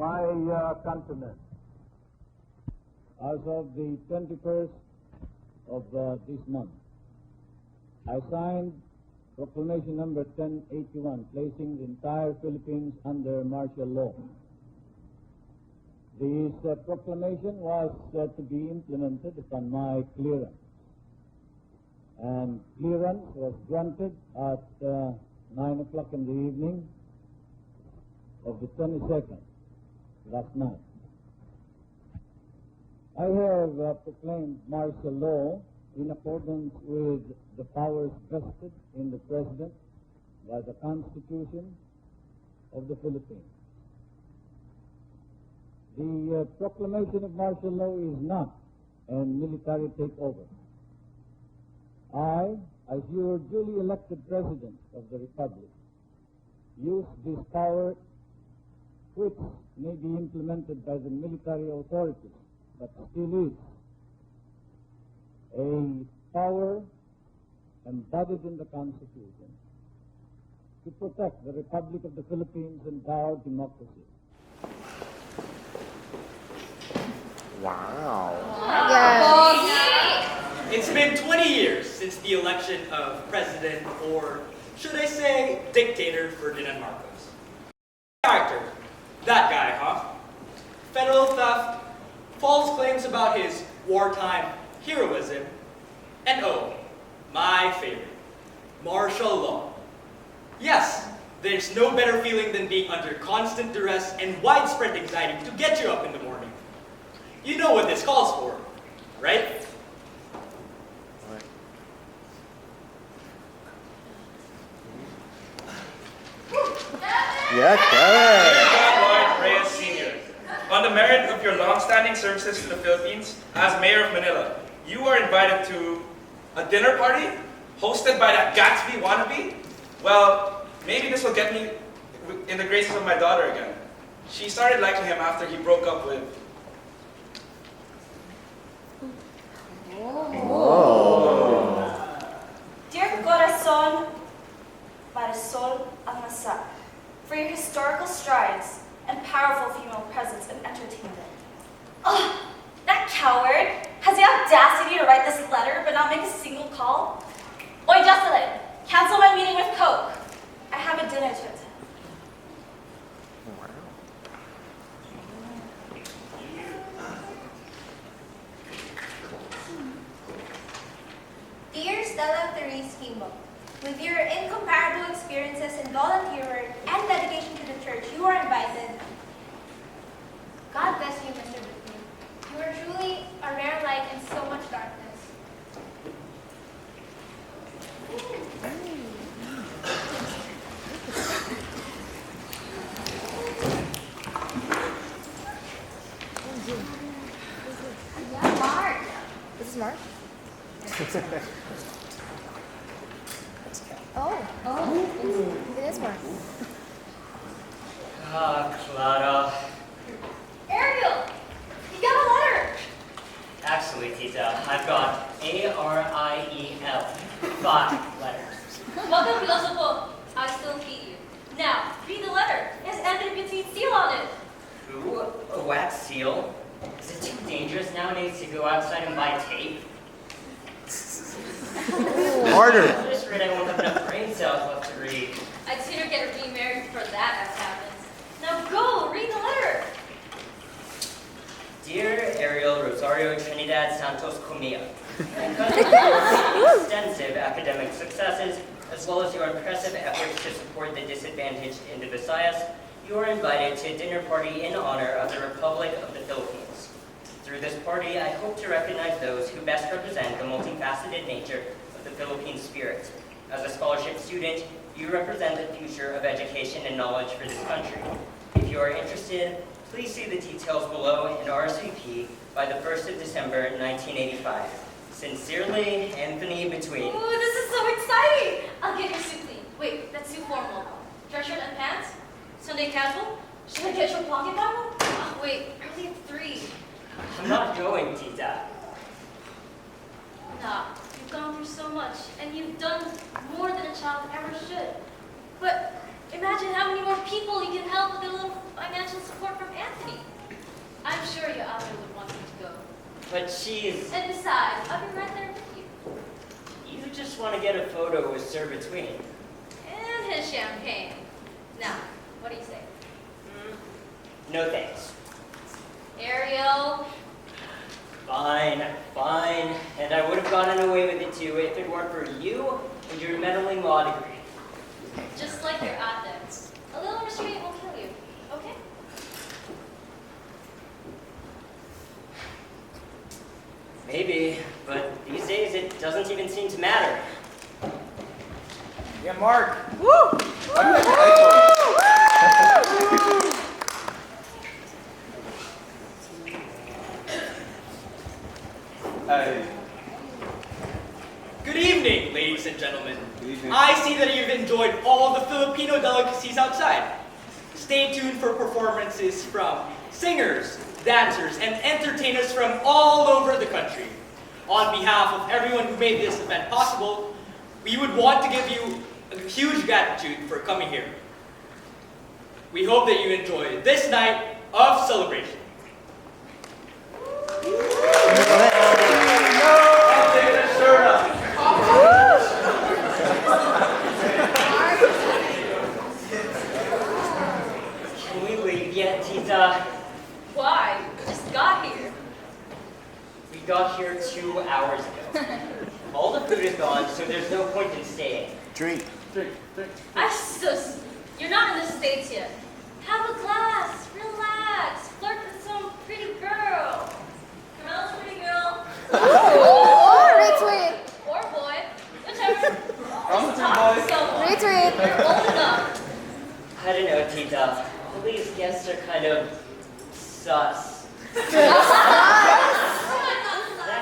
My countrymen, as of the 21st of this month, I signed Proclamation number 1081, placing the entire Philippines under martial law. This proclamation was to be implemented upon my clearance, and clearance was granted at 9 o'clock in the evening of the 22nd, last night. I have proclaimed martial law in accordance with the powers vested in the President by the Constitution of the Philippines. The proclamation of martial law is not a military takeover. I, as your duly elected President of the Republic, use this power, which may be implemented by the military authorities, but still is a power embodied in the Constitution to protect the Republic of the Philippines and our democracy. Wow. Yes. It's been 20 years since the election of President, or should I say, dictator Ferdinand Marcos. Character. That guy, huh? Federal theft, false claims about his wartime heroism, and oh, my favorite, martial law. Yes, there's no better feeling than being under constant duress and widespread anxiety to get you up in the morning. You know what this calls for, right? Yeah, Lloyd Reyes Sr. On the merit of your long-standing services to the Philippines as Mayor of Manila, you are invited to a dinner party hosted by that Gatsby wannabe? Well, maybe this will get me in the graces of my daughter again. She started liking him after he broke up with... Dear Corazon, Marisol Amasa, for your historical strides and powerful female presence in entertainment. Ugh, that coward has the audacity to write this letter but not make a single call. Oi, Jocelyn, cancel my meeting with Coke. I have a dinner to attend. Dear Stella Therese Kimbo, with your incomparable experiences in volunteer work and dedication to the church, you are invited. God bless you, Mr. Whitney. You are truly a rare light in so much darkness. Yeah, Mark. This is Mark. It is Mark. Clara. Ariel, you got a letter. Actually, Tita, I've got A-R-I-E-L. 5 letters. Welcome, Pilosopo. I still feed you. Now, read the letter. It has Anthony Petit's seal on it. Ooh, a wax seal? Is it too dangerous nowadays to go outside and buy tape? Harder. I'm just afraid I won't have enough brain cells left to read. I'd sooner get remarried before that happens. Now go, read the letter. Dear Ariel Rosario Trinidad Santos Comilla, because of your extensive academic successes, as well as your impressive efforts to support the disadvantaged in the Visayas, you are invited to a dinner party in honor of the Republic of the Philippines. Through this party, I hope to recognize those who best represent the multifaceted nature of the Philippine spirit. As a scholarship student, you represent the future of education and knowledge for this country. If you are interested, please see the details below and RSVP by the 1st of December, 1985. Sincerely, Anthony Between. Ooh, this is so exciting. I'll get your suit clean. Wait, that's too formal. Dress shirt and pants? Sunday casual? Should I get your pocket Bible? Oh, wait, early at 3. I'm not going, Tita. Nah, you've gone through so much, and you've done more than a child ever should. But Imagine how many more people you can help with a little financial support from Anthony. I'm sure your other would want you to go. But she's... And besides, I'll be right there with you. You just want to get a photo with Sir Between. And his champagne. Now, what do you say? No thanks. Ariel? Fine, fine. And I would have gotten away with it too if it weren't for you and your meddling law degree. Just like your adepts. A little restraint will kill you, okay? Maybe, but these days it doesn't even seem to matter. Yeah, Mark. Woo! Good evening, ladies and gentlemen. Good evening. I see that you've enjoyed all the Filipino delicacies outside. Stay tuned for performances from singers, dancers, and entertainers from all over the country. On behalf of everyone who made this event possible, we would want to give you a huge gratitude for coming here. We hope that you enjoy this night of celebration. Can we leave yet, Tita? Why? You just got here. We got here 2 hours ago. All the food is gone, so there's no point in staying. Drink. You're not in the States yet. Have a glass, relax, flirt with some pretty girl. Carmela's a pretty girl. Retweet. Or boy, whichever. I'm a Just talk to boy. someone. Retweet. You're old enough. I don't know, Tita. All these guests are kind of sus. That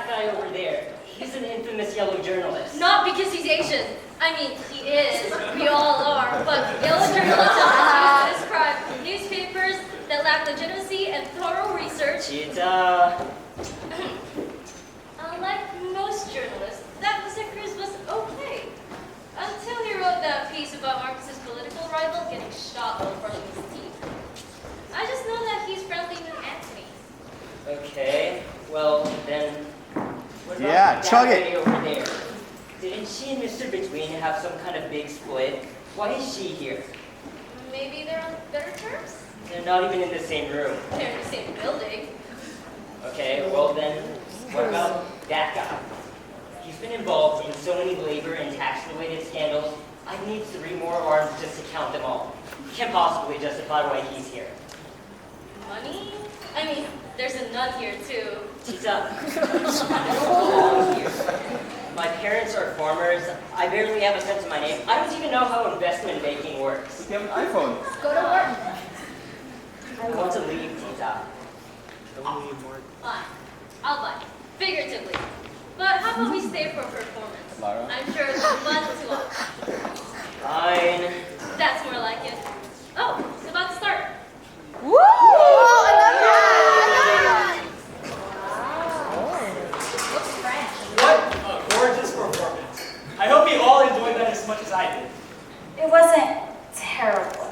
guy over there, he's an infamous yellow journalist. Not because he's Asian. I mean, he is. We all are. But yellow journalism is used to describe newspapers that lack legitimacy and thorough research. Tita. Unlike most journalists, that Mr. Cruz was okay. Until he wrote that piece about Marcus's political rival getting shot while brushing his teeth. I just know that he's friendly with Anthony. Okay, well then, what about Yeah, that chug it. lady over there? Didn't she and Mr. Between have some kind of big split? Why is she here? Maybe they're on better terms? They're not even in the same room. They're in the same building. Okay, well then, what about that guy? He's been involved in so many labor and tax-related scandals, I need 3 more arms just to count them all. Can't possibly justify why he's here. Money? I mean, there's a nun here too. Tita, I don't belong here. My parents are farmers. I barely have a sense of my name. I don't even know how investment banking works. You have an iPhone. Go to work. I want to leave, Tita. Fine. I'll buy. Figuratively. But how about we stay for a performance? Lara? I'm sure it's fun to watch. Fine. That's more like it. Oh, it's about to start. Woo! Another What a gorgeous performance. I hope you all enjoyed that as much as I did. It wasn't terrible.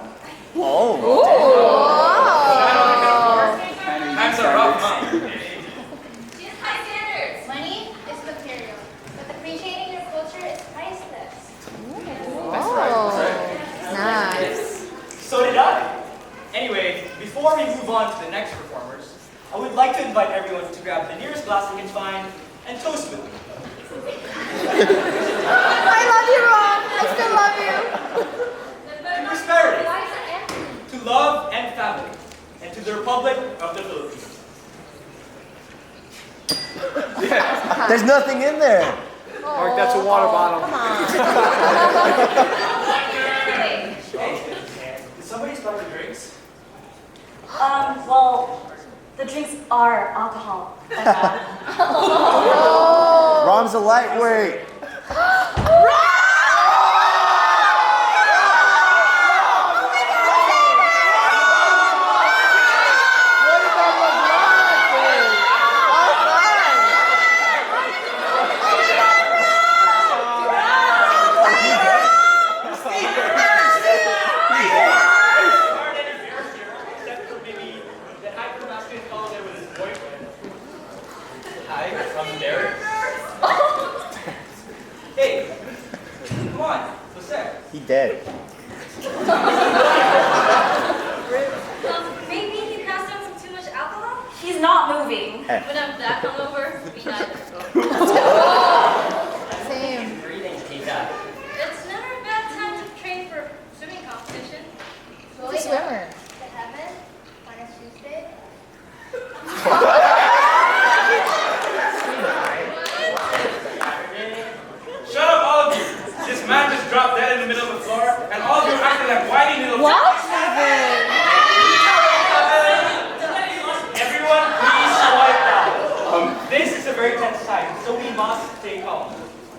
Times are rough, huh? She has high standards. Money is material, but appreciating your culture is priceless. Nice. So did I. Anyway, before we move on to the next performers, I would like to invite everyone to grab the nearest glass they can find and toast with me. I love you, Ron. I still love you. To prosperity, to love and family, and to the Republic of the Philippines. There's nothing in there. Mark, that's a water bottle. Hey, did somebody spell the drinks? Well, the drinks are alcohol. Rom's a lightweight.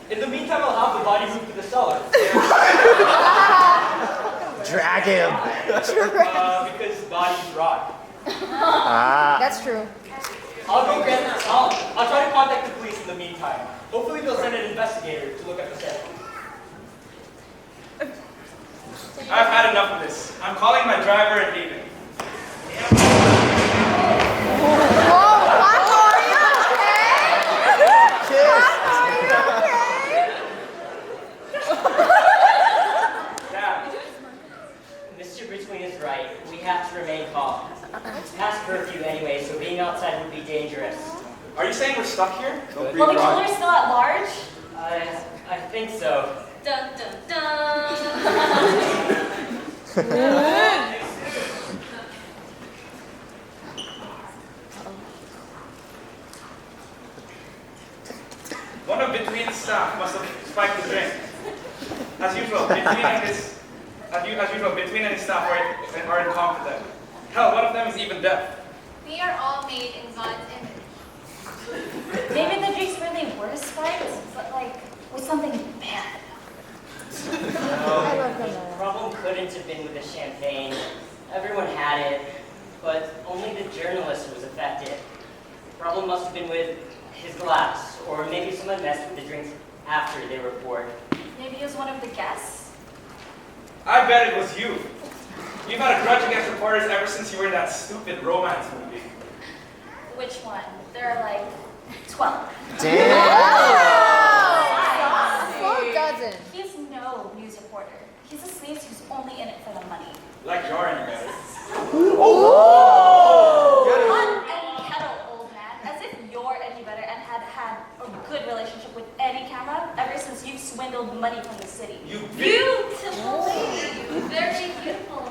In the meantime, I'll have the body moved to the cellar. Drag him. Because bodies rot. That's true. I'll try to contact the police in the meantime. Hopefully they'll send an investigator to look at the set. I've had enough of this. I'm calling my driver and leaving. Dad, Mr. Between is right. We have to remain calm. It's past curfew anyway, so being outside would be dangerous. Are you saying we're stuck here? Well, the killer's still at large? I think so. Dun dun dun! One of Between's staff must have spiked the drink. As usual, Between and his staff are incompetent. Hell, one of them is even deaf. We are all made in God's image. Maybe the drinks really were spiked, but like with something bad. The problem couldn't have been with the champagne. Everyone had it, but only the journalist was affected. The problem must have been with his glass, or maybe someone messed with the drinks after they were poured. Maybe he was one of the guests? I bet it was you. You've had a grudge against reporters ever since you were in that stupid romance movie. Which one? There are like 12. Who doesn't? He's no news reporter. He's a sleaze who's only in it for the money. Like you're any better. Pot and kettle, old man. As if you're any better and had had a good relationship with any camera ever since you've swindled money from the city. You Beautiful lady. Very beautiful.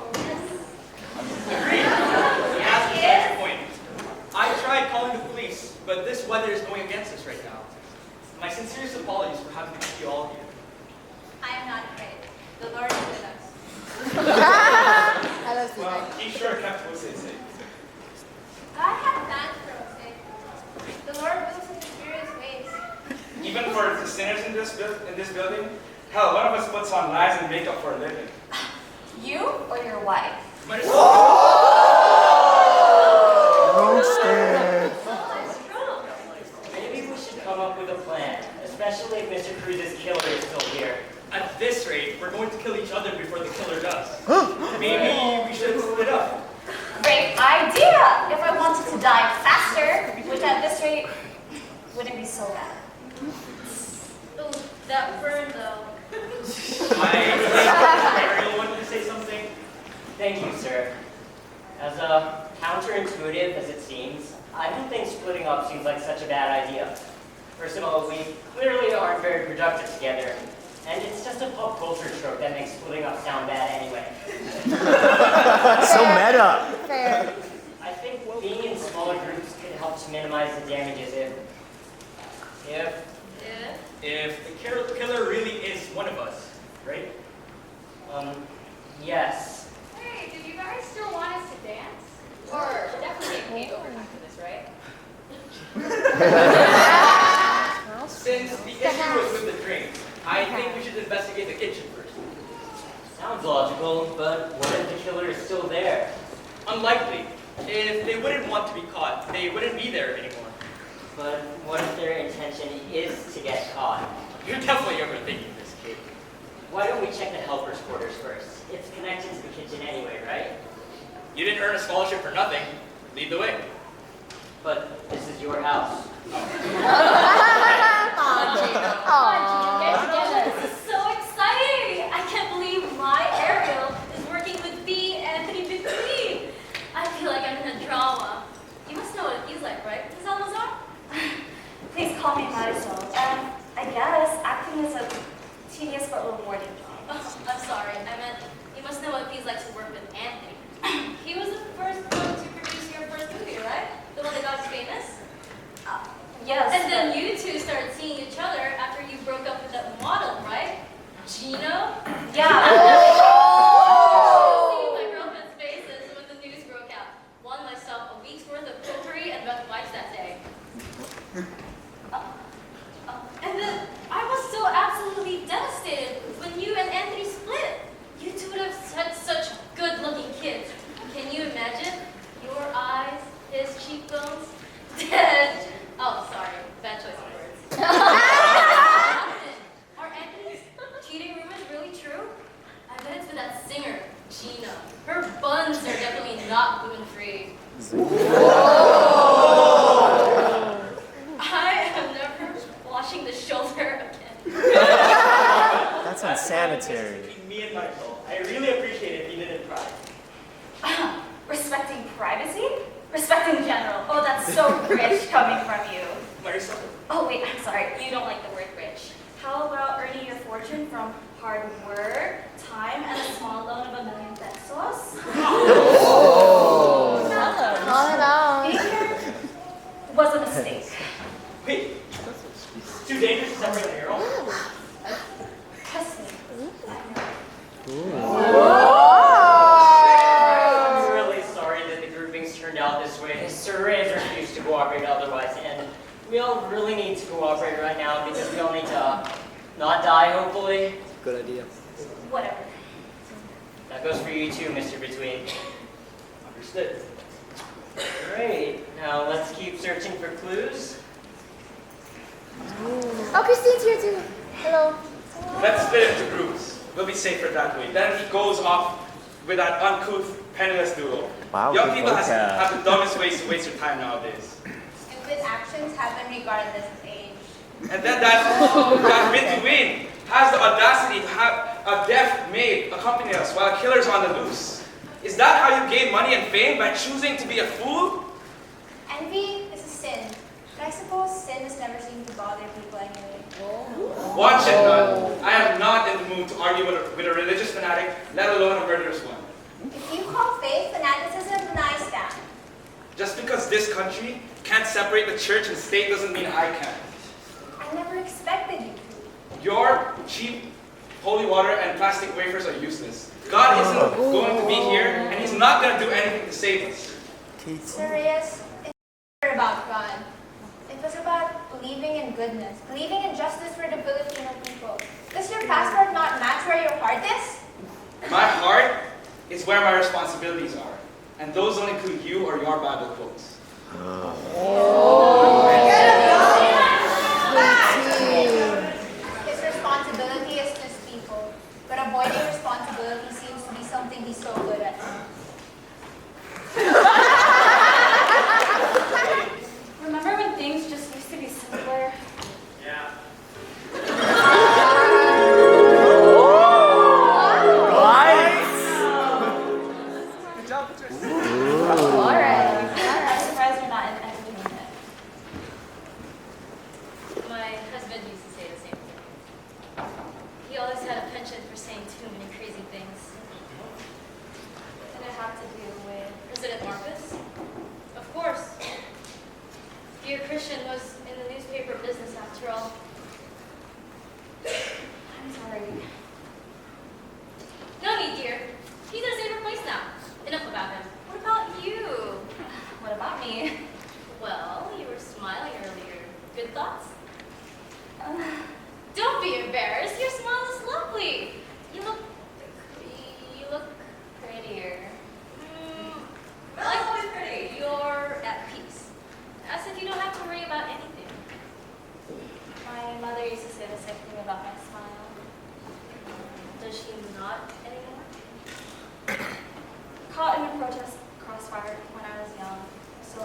agreed. He has a valid point. I tried calling the police, but this weather is going against us right now. My sincerest apologies for having to keep you all here. I am not afraid. The Lord is with us. I love Steve. Well, he sure kept Jose safe. God has plans for us. The Lord moves in mysterious ways. Even for the sinners in this building, hell, one of us puts on lies and makeup for a living. You or your wife? Might as well. Roasted. Maybe we should come up with a plan, especially if Mr. Cruz's killer is still here. At this rate, we're going to kill each other before the killer does. Maybe we should split up. Great idea! If I wanted to die faster, which at this rate wouldn't be so bad. Ooh, that burn though. I think Barrio wanted to say something. Thank you, sir. As counterintuitive as it seems, I don't think splitting up seems like such a bad idea. First of all, we clearly aren't very productive together, and it's just a pop culture trope that makes splitting up sound bad anyway. So meta. Fair. I think being in smaller groups could help to minimize the damages If the killer really is one of us, right? Yes. Hey, did you guys still want us to dance? Or definitely get paid overtime for this, right? Since the issue was with the drink, I think we should investigate the kitchen first. Sounds logical, but what if the killer is still there? Unlikely. If they wouldn't want to be caught, they wouldn't be there anymore. But what if their intention is to get caught? You're definitely overthinking this, kid. Why don't we check the helper's quarters first? It's connected to the kitchen anyway, right? You didn't earn a scholarship for nothing. Lead the way. But this is your house. Get together. This is so exciting! I can't believe my Ariel is working with the Anthony Between. I feel like I'm in a drama. You must know what it feels like, right, Ms. Almazar? Please call me Marisol. I guess acting is a tedious but rewarding job. Oh, I'm sorry. I meant you must know what it feels like to work with Anthony. He was the first one to produce your first movie, right? The one that got us famous? Yes. And then you buns are definitely not gluten-free. I am never washing the shoulder again. That's unsanitary. Between me and Michael, I really appreciate it if you didn't cry. Respecting privacy? Respecting general. Oh, that's so rich coming from you. Marissa? Oh, wait, I'm sorry. You don't like the word rich. How about earning your fortune from hard work, time, and a small loan of 1,000,000 pesos? Calm it down. Being here was a mistake. Wait. Too dangerous to separate the girl? Trust me. I'm really sorry that the groupings turned out this way. Sir Reyes refused to cooperate otherwise, and we all really need to cooperate right now because we all need to not die, hopefully. Good idea. Whatever. That goes for you too, Mr. Between. Understood. Great. Now let's keep searching for clues. Oh, Christine's here too. Hello. Let's split into groups. We'll be safer that way. Then he goes off with that uncouth, penniless duo. Wow, Young good people vocab. have the dumbest ways to waste your time nowadays. Stupid actions happen regardless of age. And then that between has the audacity to have a deaf maid accompany us while a killer's on the loose. Is that how you gain money and fame, by choosing to be a fool? Envy is a sin, but I suppose sin has never seemed to bother people anyway. One should none. I am not in the mood to argue with a religious fanatic, let alone a murderous one. If you call faith fanaticism, then I stand. Just because this country can't separate the church and state doesn't mean I can. I never expected you to. Your cheap holy water and plastic wafers are useless. God isn't going to be here, and He's not going to do anything to save us. Sir Reyes, it's never about God. It was about believing in goodness, believing in justice for the Filipino people. Does your passport not match where your heart is? My heart is where my responsibilities are, and those don't include you or your Bible quotes. His responsibility is to his people, but avoiding responsibility seems to be something he's so good at. Remember when things just used to be simpler? Yeah. Alright. I'm surprised you're not in entertainment. My husband used to say the same thing. He always had a penchant for saying too many crazy things. Did it have to do with President Marcos? Of course. Dear Christian was in the newspaper business after all. I'm sorry. No need, dear. He's in a safer place now. Enough about him. What about you? What about me? Well, you were smiling earlier. Good thoughts? Don't be embarrassed. Your smile is lovely. You look prettier. Like always pretty. You're at peace. As if you don't have to worry about anything. My mother used to say the same thing about my smile. Does she not anymore? Caught in a protest crossfire when I was young, so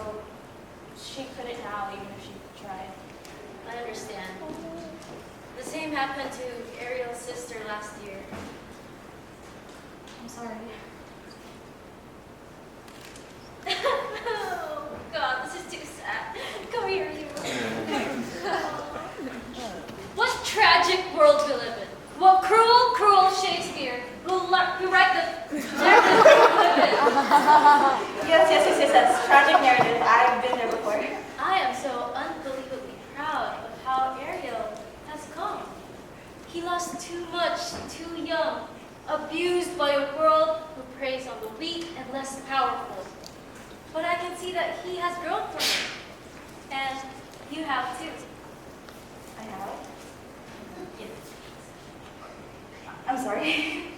she couldn't now even if she tried. I understand. The same happened to Ariel's sister last year. I'm sorry. Oh, God, this is too sad. Come here, you. What tragic world we live in. What cruel, cruel Shakespeare who write the narrative we live in. Yes, that's tragic narrative. I've been there before. I am so unbelievably proud of how Ariel has come. He lost too much, too young, abused by a world who preys on the weak and less powerful. But I can see that he has grown from it. And you have too. I have. Yes. I'm sorry.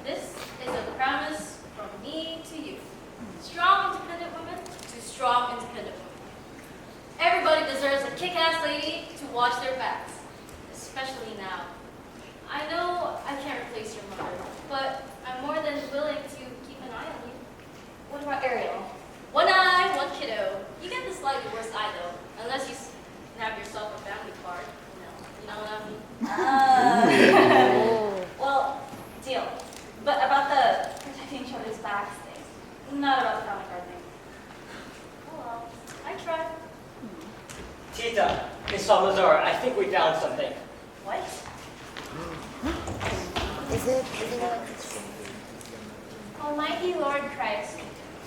This is a promise from me to you. Strong, independent women to strong, independent women. Everybody deserves a kick-ass lady to watch their backs, especially now. I know I can't replace your mother, but I'm more than willing to keep an eye Not about the comic gardening. Oh well, I tried. Tita, Miss Salazar, I think we found something. What? Is it like Almighty Lord Christ,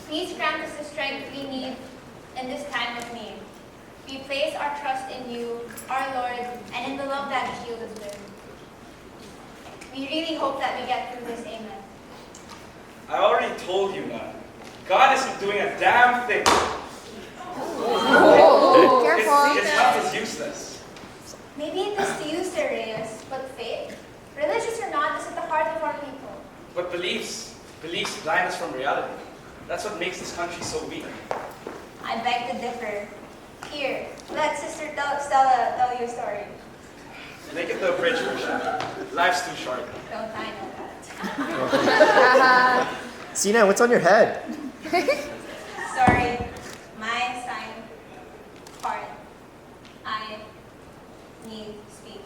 please grant us the strength we need in this time of need. We place our trust in you, our Lord, and in the love that you shield us with. We really hope that we get through this. Amen. I already told you, Nun. God isn't doing a damn thing. Oh, careful. His help is useless. Maybe it is to you, Sir Reyes, but faith, religious or not, is at the heart of our people. But beliefs blind us from reality. That's what makes this country so weak. I beg to differ. Here, let Sister Stella tell you a story. Make it the abridged version. Life's too short. Don't I know that? Sina, what's on your head? Sorry, my sign part. I need speak.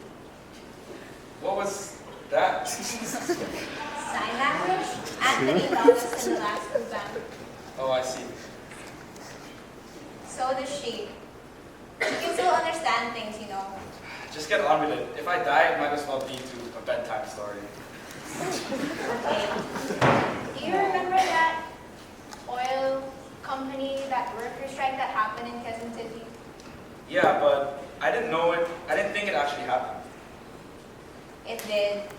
What was that? Sign language? Anthony taught us in the last exam. Oh, I see. So does she. You can still understand things, you know. Just get on with it. If I die, it might as well be to a bedtime story. Okay. Do you remember that oil company, that worker strike that happened in Quezon City? Yeah, but I didn't know it. I didn't think it actually happened. It did.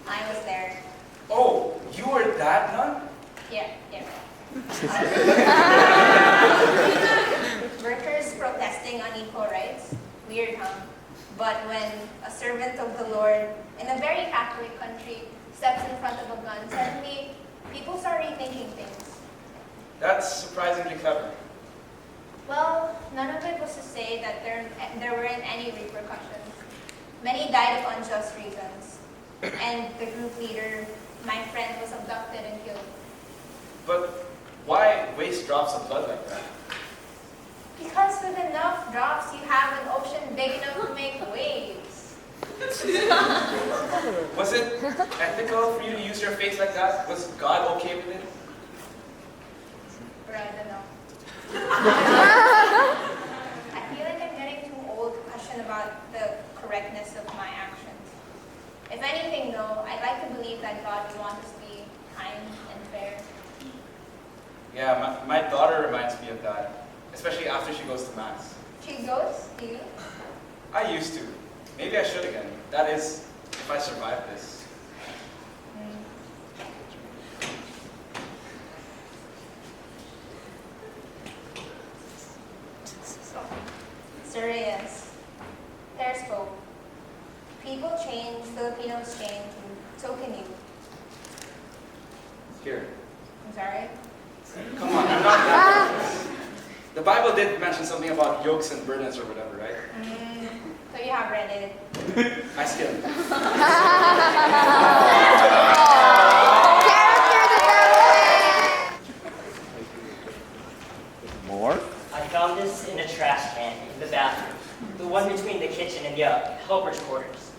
I was there. Oh, you were that, Nun? Yeah. Workers protesting on equal rights. Weird, huh? But when a servant of the Lord in a very Catholic country steps in front of a gun, suddenly people start rethinking things. That's surprisingly clever. Well, none of it was to say that there weren't any repercussions. Many died of unjust reasons. And the group leader, my friend, was abducted and killed. But why waste drops of blood like that? Because with enough drops, you have an ocean big enough to make waves. Was it ethical for you to use your face like that? Was God okay with it? Or I don't know. I feel like I'm getting too old to question about the correctness of my actions. If anything, though, I'd like to believe that God would want us to be kind and fair. Yeah, my daughter reminds me of that, especially after she goes to Mass. She goes, do you? I used to. Maybe I should again. That is, if I survive this. Sir Reyes, there's hope. People change, Filipinos change, and so can you. Here. I'm sorry? Come on, I'm not that. The Bible did mention something about yokes and burdens or whatever, right? So you have read it. I skimmed. More? I found this in a trash can in the bathroom, the one between the kitchen and the helper's quarters.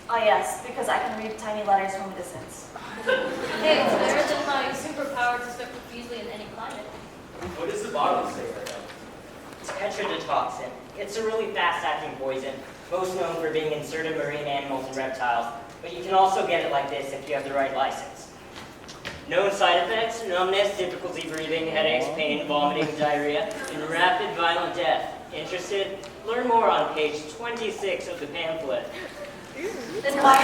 Oh yes, because I can read tiny letters from a distance. Hey, it's better than my superpower to slip profusely in any climate. What does the bottle say right now? It's tetrodotoxin. It's a really fast-acting poison, most known for being in certain marine animals and reptiles, but you can also get it like this if you have the right license. Known side effects: numbness, difficulty breathing, headaches, pain, vomiting, diarrhea, and rapid violent death. Interested? Learn more on page 26 of the pamphlet. Then why?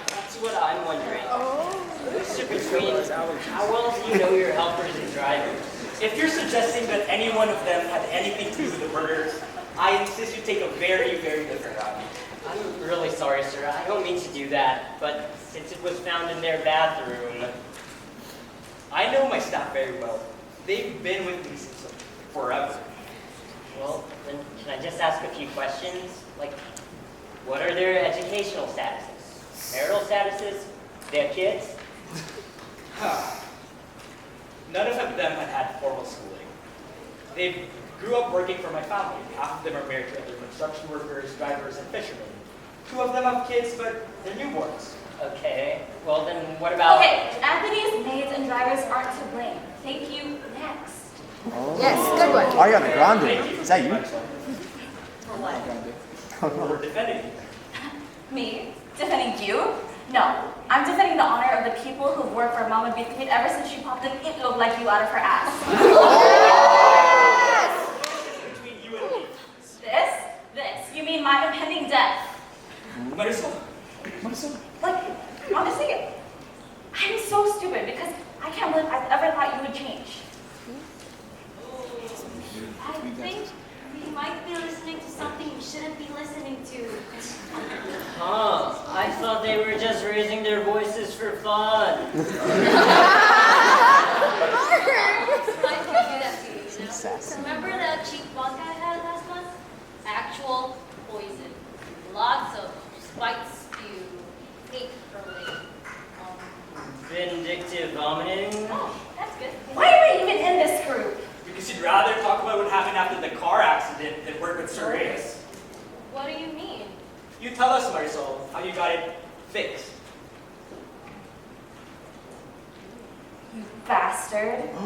That's what I'm wondering. Mr. Between, how well do you know your helpers and drivers? If you're suggesting that any one of them had anything to do with the murders, I insist you take a very, very different route. I'm really sorry, sir. I don't mean to do that, but since it was found in their bathroom... I know my staff very well. They've been with me since forever. Well, then can I just ask a few questions? Like, what are their educational statuses? Marital statuses? They have kids? None of them had formal schooling. They grew up working for my family. Half of them are married to other construction workers, drivers, and fishermen. 2 of them have kids, but they're newborns. Okay, well then what about... Okay, others aren't to blame. Thank you. Next. Yes, good one. Ariana Grande. Is that you? For what? For defending you. Me? Defending you? No. I'm defending the honor of the people who've worked for Mama Bitmit ever since she popped an eatloaf like you out of her ass. Between you and me. This? You mean my impending death? Marisol. Like, honestly, I'm so stupid because I can't believe I've ever thought you would change. I think we might be listening to something we shouldn't be listening to. Huh, I thought they were just raising their voices for fun. I could do that to you, you know? Remember that cheap vodka I had last month? Actual poison. Lots of spite spew, hate curling. Vindictive vomiting. Oh, that's good. Why are we even in this group? Because you'd rather talk about what happened after the car accident than work with Sir Reyes. What do you mean? You tell us, Marisol, how you got it fixed. You bastard. I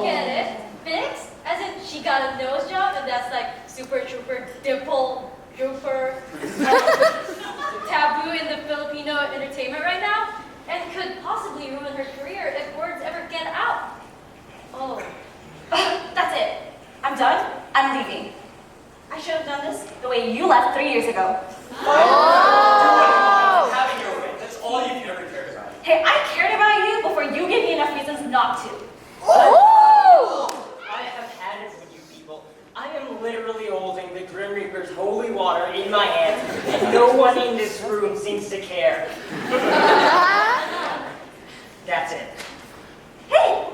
get it. Fixed? As in she got a nose job and that's like super trooper, dimple, drooper, taboo in the Filipino entertainment right now, and could possibly ruin her career if words ever get out. Oh. That's it. I'm done. I'm leaving. I should have done this the way you left 3 years ago. Having your way. That's all you've ever cared about. Hey, I cared about you before you gave me enough reasons not to. I have had it with you people. I am literally holding the Grim Reaper's holy water in my hands, and no one in this room seems to care. That's it. Hey!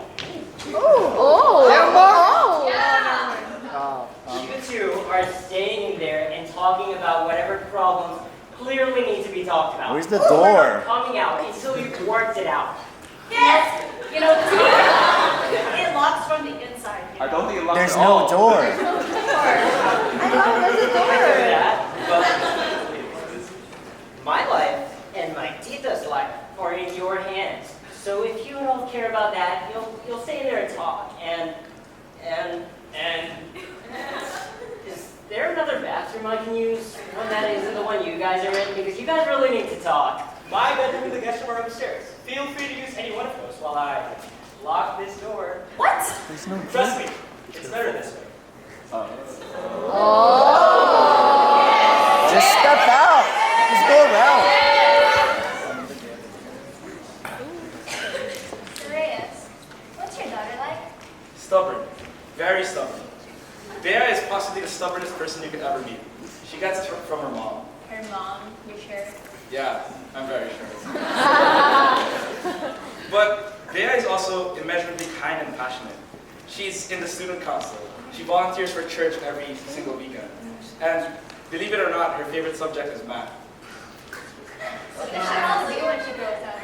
You two are staying in there and talking about whatever problems clearly need to be talked about. Where's the We're door? not coming out until you've worked it out. Yes! You know, this door, it locks from the inside. You know? I don't think it locks There's at all. no door. I heard that, but my life and my tita's life are in your hands. So if you don't care about that, you'll stay there and talk. And is there another bathroom I can use? One that isn't the one you guys are in? Because you guys really need to talk. My bedroom and the guest room are upstairs. Feel free to use any one of those while I lock this door. What? There's no Trust me, it's better this way. Just step out. Just go around. Reyes, what's your daughter like? Stubborn. Very stubborn. Bea is possibly the stubbornest person you could ever meet. She gets it from her mom. Her mom, you sure? Yeah, I'm very sure. But Bea is also immeasurably kind and passionate. She's in the student council. She volunteers for church every single weekend. And believe it or not, her favorite subject is math. So does she also do when she grows up?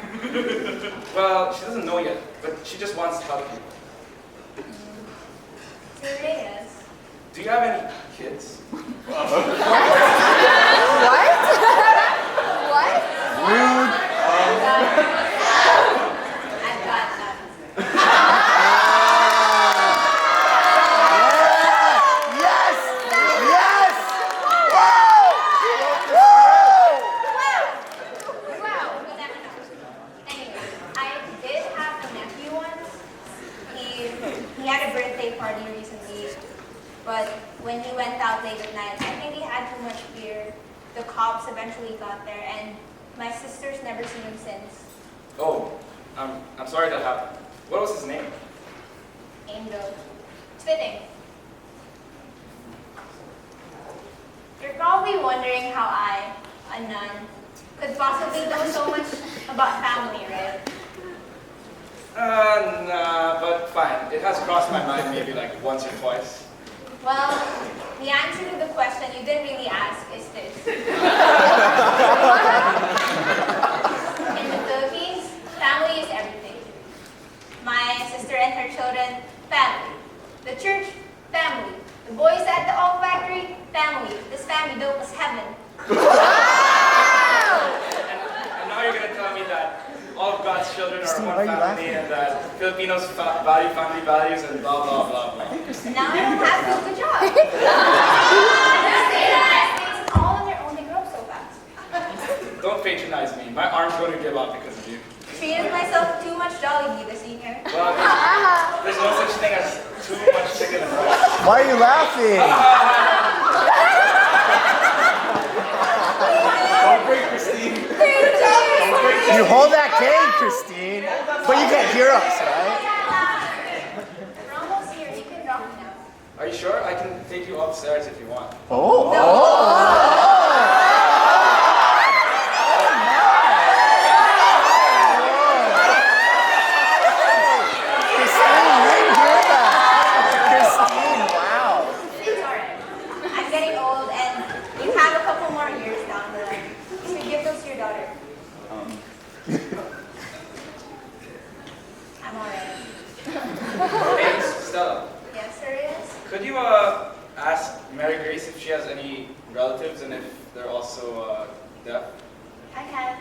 Well, she doesn't know yet, but she just wants to help people. Reyes. Do you have any kids? What? Rude. I've got that. Yes! Yes! Wow. Anyway, I did have a nephew once. He had a birthday party recently, but when he went out late at night, I think he had too much beer. The cops eventually got there, and my sister's never seen him since. Oh, I'm sorry that happened. What was his name? Angel. Fitting. You're probably wondering how I, a nun, could possibly know so much about family, right? Nah, but fine. It has crossed my mind maybe like once or twice. Well, the answer to the question you didn't really ask is this. In the Philippines, family is everything. My sister and her children, family. The church, family. The boys at the oil factory, family. This family dope was heaven. And now you're gonna tell me that all of God's children are Christine, one why are you family laughing? and that Filipinos value family values and blah, blah, blah, blah. Now I don't have to. Good job. It's all on their own. They grow up so fast. Don't patronize me. My arm's going to give up because of you. Treated myself too much Jollibee this senior. Well, there's no such thing as too much chicken and rice. Why are you laughing? Don't break, Christine. Don't break. You hold that cane, Christine. But you can't hear us, right? We're almost here. You can drop me now. Are you sure? I can take you upstairs if you want. Oh. Christine, you didn't hear that. Christine, wow. It's alright. I'm getting old and you have a couple more years down the line. You should give those to your daughter. I'm alright. Hey, Stella. Yes, there is. Could you ask Mary Grace if she has any relatives and if they're also deaf? I can.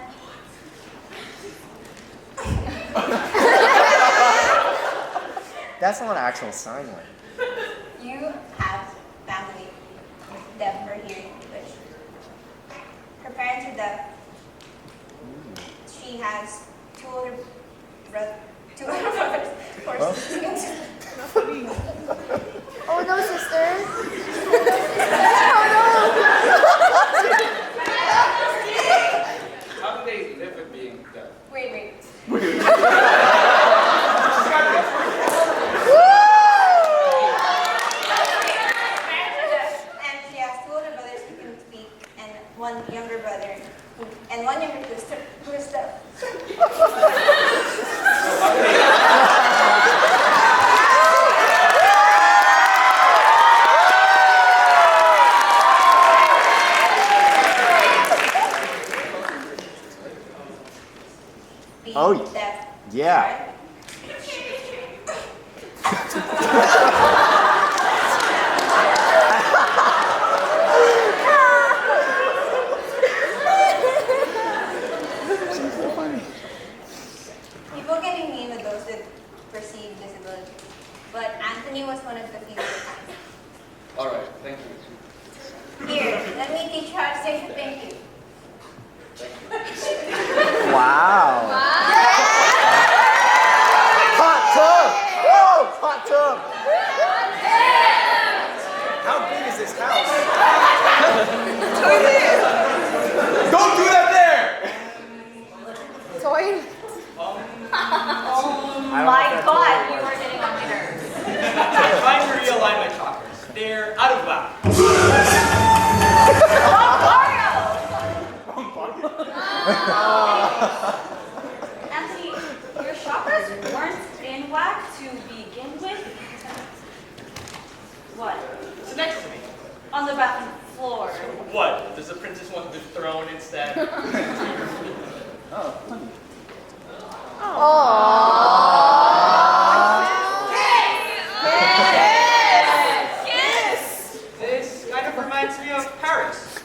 That's not an actual sign language. You have family deaf or hearing English. Her parents are deaf. She has two older brothers who are sisters. Oh no, sister. How do they live with being deaf? Wait. And she has two older brothers who can speak, and one younger brother, and one younger sister who is deaf. Being Oh, deaf. yeah. Right? People can be mean with those with perceived disability, but Anthony was one of the few kinds. Alright, thank you. Here, let me teach you how to say thank you. Wow. Hot tub. Whoa, hot tub. How big is this house? Don't do that there! Toilet. My God, you are getting on my nerves. I'm trying to realign my chakras. They're out of whack. Anthony, your chakras weren't in whack to begin with. What? Sit next to me. On the bathroom floor. What? Does the princess want the throne instead? This kind of reminds me of Paris.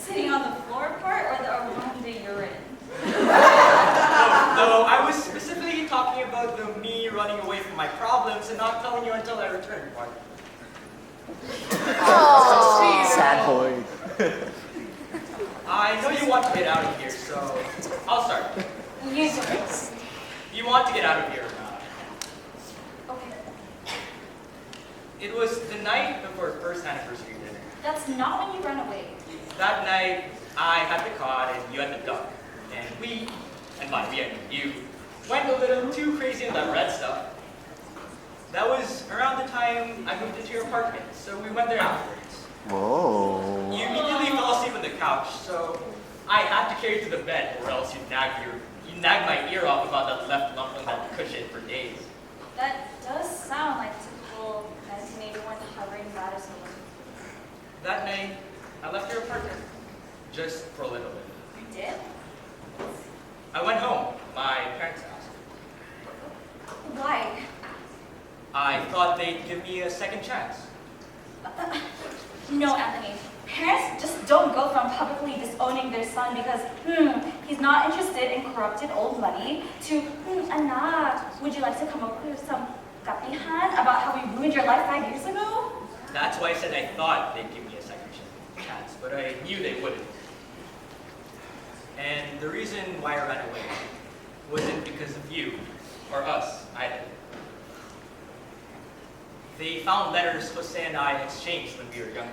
Sitting on the floor part or the room that you're in? Though I was specifically talking about the me running away from my problems and not telling you until I return part. Sad boy. I know you want to get out of here, so I'll start. You do it. You want to get out of here or not? Okay. It was the night of our first anniversary dinner. That's not when you run away. That night, I had the cod and you had the duck. And we, and by we I mean you, went a little too crazy in that red stuff. That was around the time I moved into your apartment, so we went there afterwards. Whoa. You immediately fell asleep on the couch, so I had to carry you to the bed, or else you nagged my ear off about that left lump on that cushion for days. That does sound like typical 1981 hovering Madison. That night, I left your apartment, just for a little bit. You did? I went home, my parents' house. Why? I thought they'd give me a second chance. No, Anthony. Parents just don't go from public publicly disowning their son because, he's not interested in corrupted old money, to, anak, would you like to come over to some kapihan about how we ruined your life 5 years ago? That's why I said I thought they'd give me a second chance, but I knew they wouldn't. And the reason why I ran away wasn't because of you, or us, either. They found letters Jose and I exchanged when we were younger.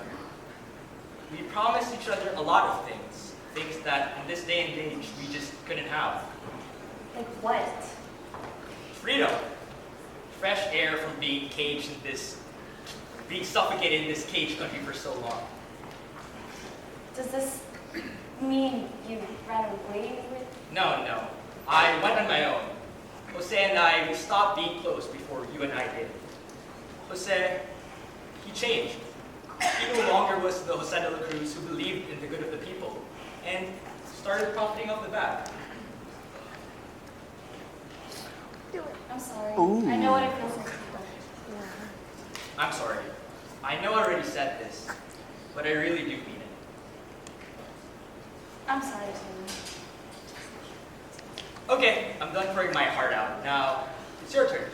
We promised each other a lot of things that in this day and age we just couldn't have. Like what? Freedom. Fresh air from being caged in this, being suffocated in this caged country for so long. Does this mean you ran away with? No. I went on my own. Jose and I, we stopped being close before you and I did. Jose, he changed. He no longer was the Jose de la Cruz who believed in the good of the people and started profiting off the bat. I'm sorry. Ooh. I know what it feels like. I'm sorry. I know I already said this, but I really do mean it. I'm sorry too. Okay, I'm done pouring my heart out. Now, it's your turn.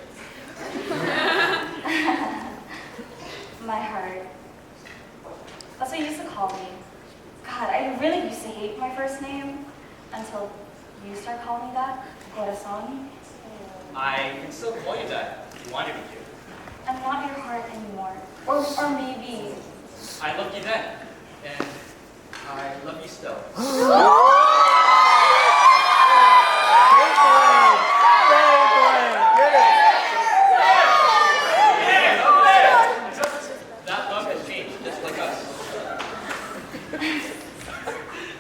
My heart. That's what you used to call me. God, I really used to hate my first name until you started calling me that. Corazon. I can still call you that if you wanted me to. I'm not your heart anymore. Or maybe. I loved you then, and I love you still. That love has changed, just like us.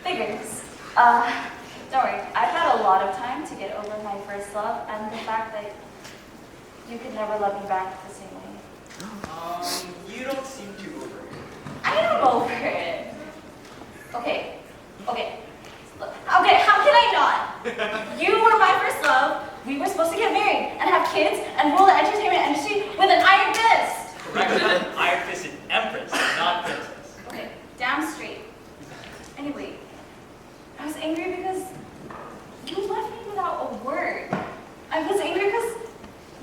Figures. Don't worry. I've had a lot of time to get over my first love and the fact that you could never love me back the same way. You don't seem too over it. I am over it. Okay. Look, okay, how can I not? You were my first love. We were supposed to get married and have kids and rule the entertainment industry with an iron fist. Correct. Iron Fisted Empress, not Princess. Okay, damn straight. Anyway, I was angry because you left me without a word. I was angry because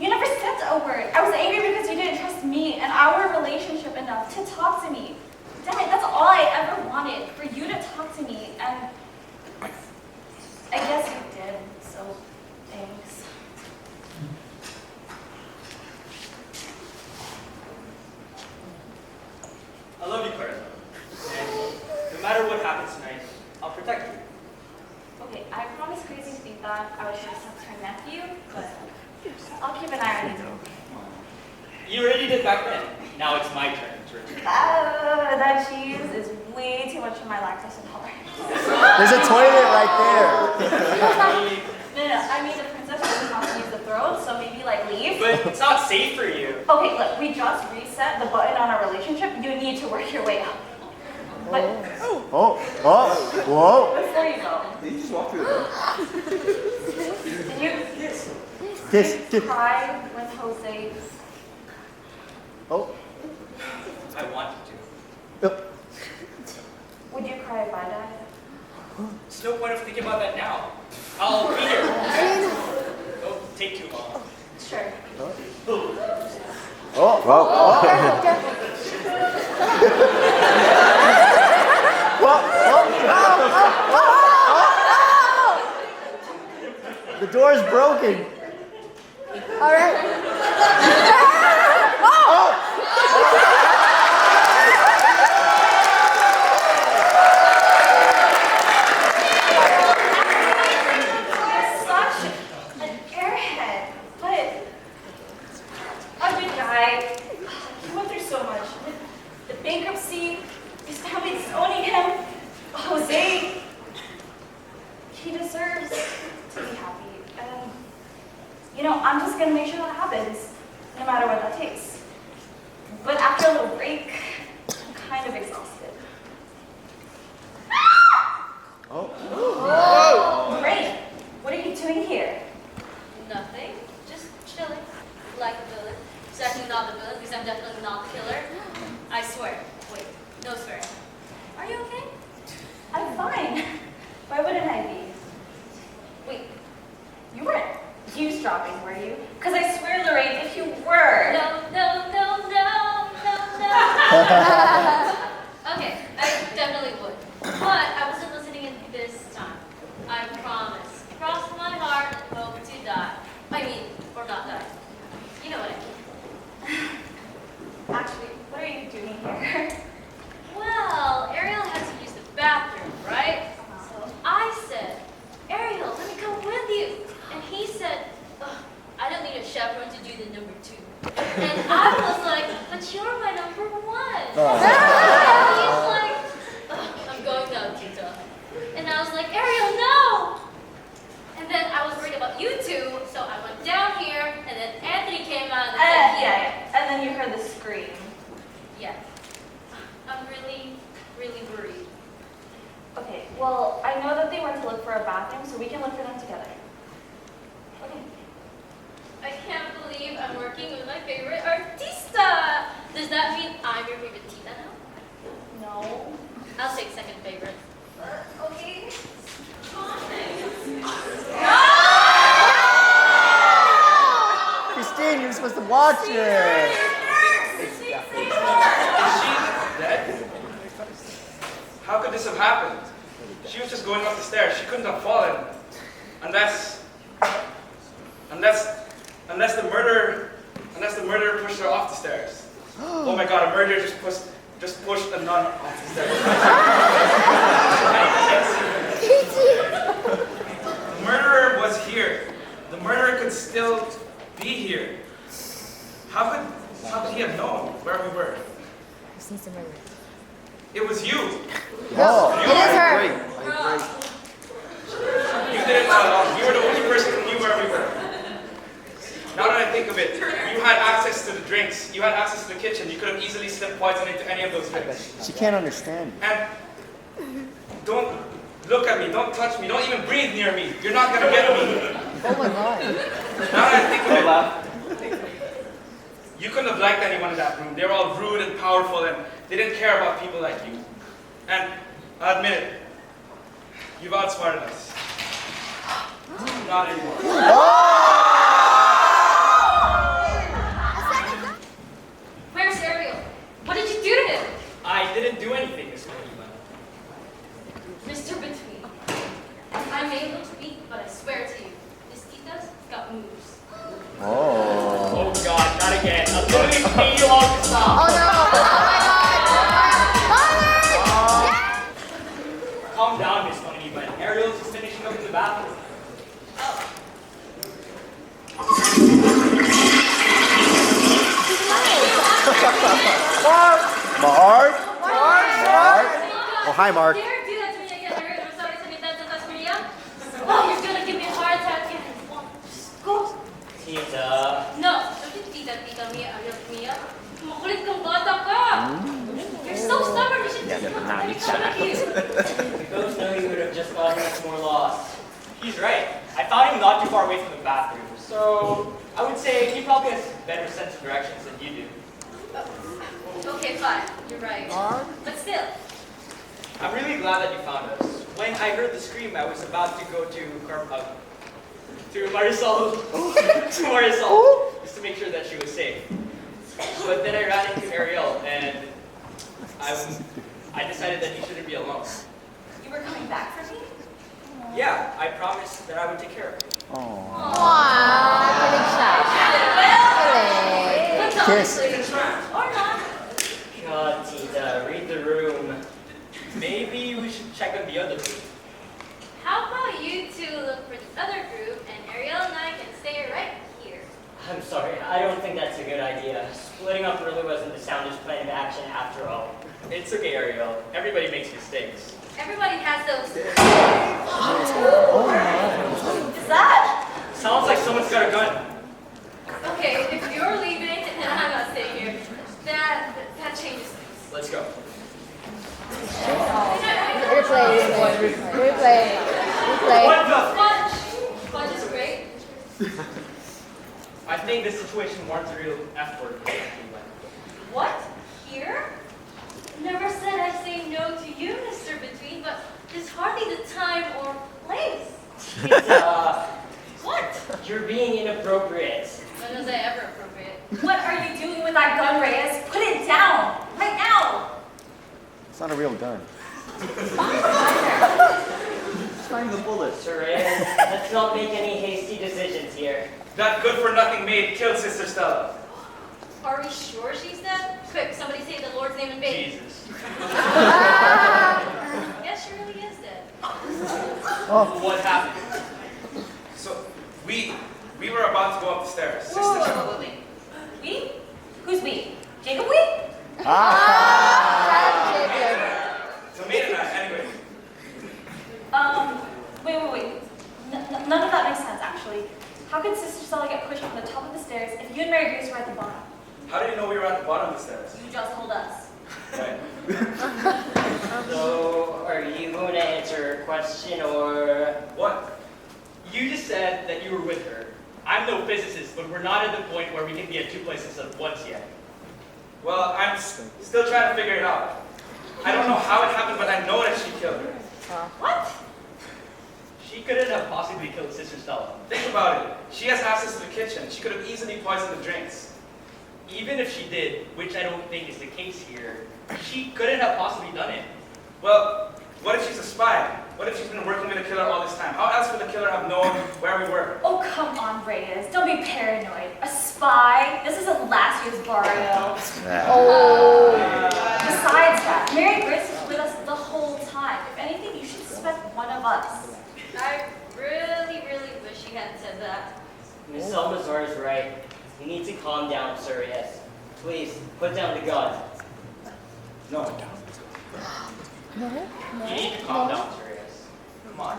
you never said a word. I was angry because you didn't trust me and our relationship enough to talk to me. Damn it, that's all I ever wanted, for you to talk to me, and I guess you did, so thanks. I love you, Clara. And no matter what happens tonight, I'll protect you. Okay, I promised Crazy Steve that I would just have her nephew, but I'll keep an eye on you. You already did back then. Now it's my turn to return. That cheese is way too much for my lactose intolerance. There's a toilet right No, I mean the princess doesn't have to use the throne, so maybe like leave. But it's not safe for you. Okay, look, we just reset the button on our relationship. You need to work your way up. But there. Whoa. before you go, Did you just walk through the door? did you Kiss. cry when Jose? Oh. I want you to. Would you cry if I died? There's no point of thinking about that now. I'll be here. Don't take too long. Sure. The door's broken. All right. Such an airhead, but a good guy. He went through so much. The bankruptcy, his family disowning him, Jose. He deserves to be happy. And, I'm just going to make sure that happens, no matter what that takes. But after a little break, I'm kind of exhausted. Great. What are you doing here? Nothing. Just chilling. Like a villain. Certainly not the villain, because I'm definitely not the killer. I swear. Wait, no swearing. Are you okay? I'm fine. fine. Why wouldn't I be? Wait, you weren't eavesdropping, were you? Because I swear, Lorraine, if you were. No. Okay, I definitely would. But I wasn't listening in this time. I promise. Cross my heart and hope to die. Or not die. You know what I mean. Actually, what are you doing here? Well, Ariel had to use the bathroom, right? So I said, Ariel, let me come with you. And he said, "Ugh, I don't need a chaperone to do the number 2. And I was like, but you're my number 1. And he's like, "Ugh, I'm going now, Tita." And I was like, Ariel, no! And then I was worried about you two, so I went down here, and then Anthony came out and said, Yeah. And then you heard the scream. Yeah. I'm really, really worried. Okay, well, I know that they went to look for a bathroom, so we can look for them together. Okay. I can't believe I'm working with my favorite artista. Does that mean I'm your favorite tita now? No. I'll take second favorite. Okay. Christine, you're supposed to watch it. Is she dead? How could this have happened? She was just going up the stairs. She couldn't have fallen. Unless the murderer pushed her off the stairs. Oh my god, a murderer just pushed a nun off the stairs. The murderer was here. The murderer could still be here. How could he have known where we were? It was you. Oh, It is her. I agree. You didn't know. You were the only person who knew where we were. Now that I think of it, you had access to the drinks. You had access to the kitchen. You could have easily slipped poison into any of those drinks. She can't understand. And don't look at me. Don't touch me. Don't even breathe near me. You're not gonna get me. Oh my god. Now that I think of it, you couldn't have liked anyone in that room. They were all rude and powerful, and they didn't care about people like you. And I'll admit it, you've outsmarted us. Not anymore. Where's Ariel? What did you do to him? I didn't do anything, Miss Cody. Mr. Between. I may look weak, but I swear to you, this tita's got moves. Oh God, not again. I'll literally pay you off to stop. Oh no! Oh my god! Calm down, Miss Cody, but Ariel's just finishing up in the bathroom. Mark? Oh, hi, Mark. Dare do that to me again, Ariel. I'm sorry, Sanita, Santa Maria. Oh, you're gonna give me a heart attack again. Just go. Tita. No, don't you tita Mia, Ariel Mia. Makulit kang bata ka. You're so stubborn. You should just come back and you. The ghost knew he would have just gotten much more lost. He's right. I found him not too far away from the bathroom, so I would say he probably has a better sense of directions than you do. Okay, fine. You're right. But still. I'm really glad that you found us. When I heard the scream, I was about to go to Marisol, to Marisol, just to make sure that she was safe. But then I ran into Ariel, and I decided that he shouldn't be alone. You were coming back for me? Yeah, I promised that I would take care of her. Aww, kilig siya. Kilig. That's obviously or not. God, Tita, read the room. Maybe we should check on the other room. How about you two look for the other group, and Ariel and I can stay right here. I'm sorry, I don't think that's a good idea. Splitting up really wasn't the soundest plan of action after all. It's okay, Ariel. Everybody makes mistakes. Everybody has those. Is that? Sounds like someone's got a gun. Okay, if you're leaving and I'm not staying here, that changes things. Let's go. Replay. What the? Fudge is great. I think this situation warrants a real effort. What? Here? Never said I say no to you, Mr. Between, but this hardly Tita, What? you're being inappropriate. When was I ever appropriate? What are you doing with that gun, Reyes? Put it down! Right now! It's not a real gun. It's not even bullets. Sir Reyes, let's not make any hasty decisions here. That good-for-nothing maid killed Sister Stella. Are we sure she's dead? Quick, somebody say the Lord's name in vain. Jesus. Yes, she really is dead. What happened? So, we were about to go up the stairs. Sister Whoa, Stella. whoa, whoa, wait. We? Who's we? Jacob we? So maid and I, anyway. Wait. None of that makes sense, actually. How could Sister Stella get pushed from the top of the stairs if you and Mary Grace were at the bottom? How did you know we were at the bottom of the stairs? You just told us. Right. So, are you going to answer her question or... What? You just said that you were with her. I'm no physicist, but we're not at the point where we can be at two places at once yet. Well, I'm still trying to figure it out. I don't know how it happened, but I know that she killed her. What? She couldn't have possibly killed Sister Stella. Think about it. She has access to the kitchen. She could have easily poisoned the drinks. Even if she did, which I don't think is the case here, she couldn't have possibly done it. Well, what if she's a spy? What if she's been working with the killer all this time? How else would the killer have known where we were? Oh, come on, Reyes. Don't be paranoid. A spy? This isn't last year's Barrio. Besides that, Mary Grace was with us the whole time. If anything, you should suspect one of us. I really, really wish you hadn't said that. Miss Almazar is right. You need to calm down, sir, yes. Please, put down the gun. No. You need to calm down, Sirius. Come on.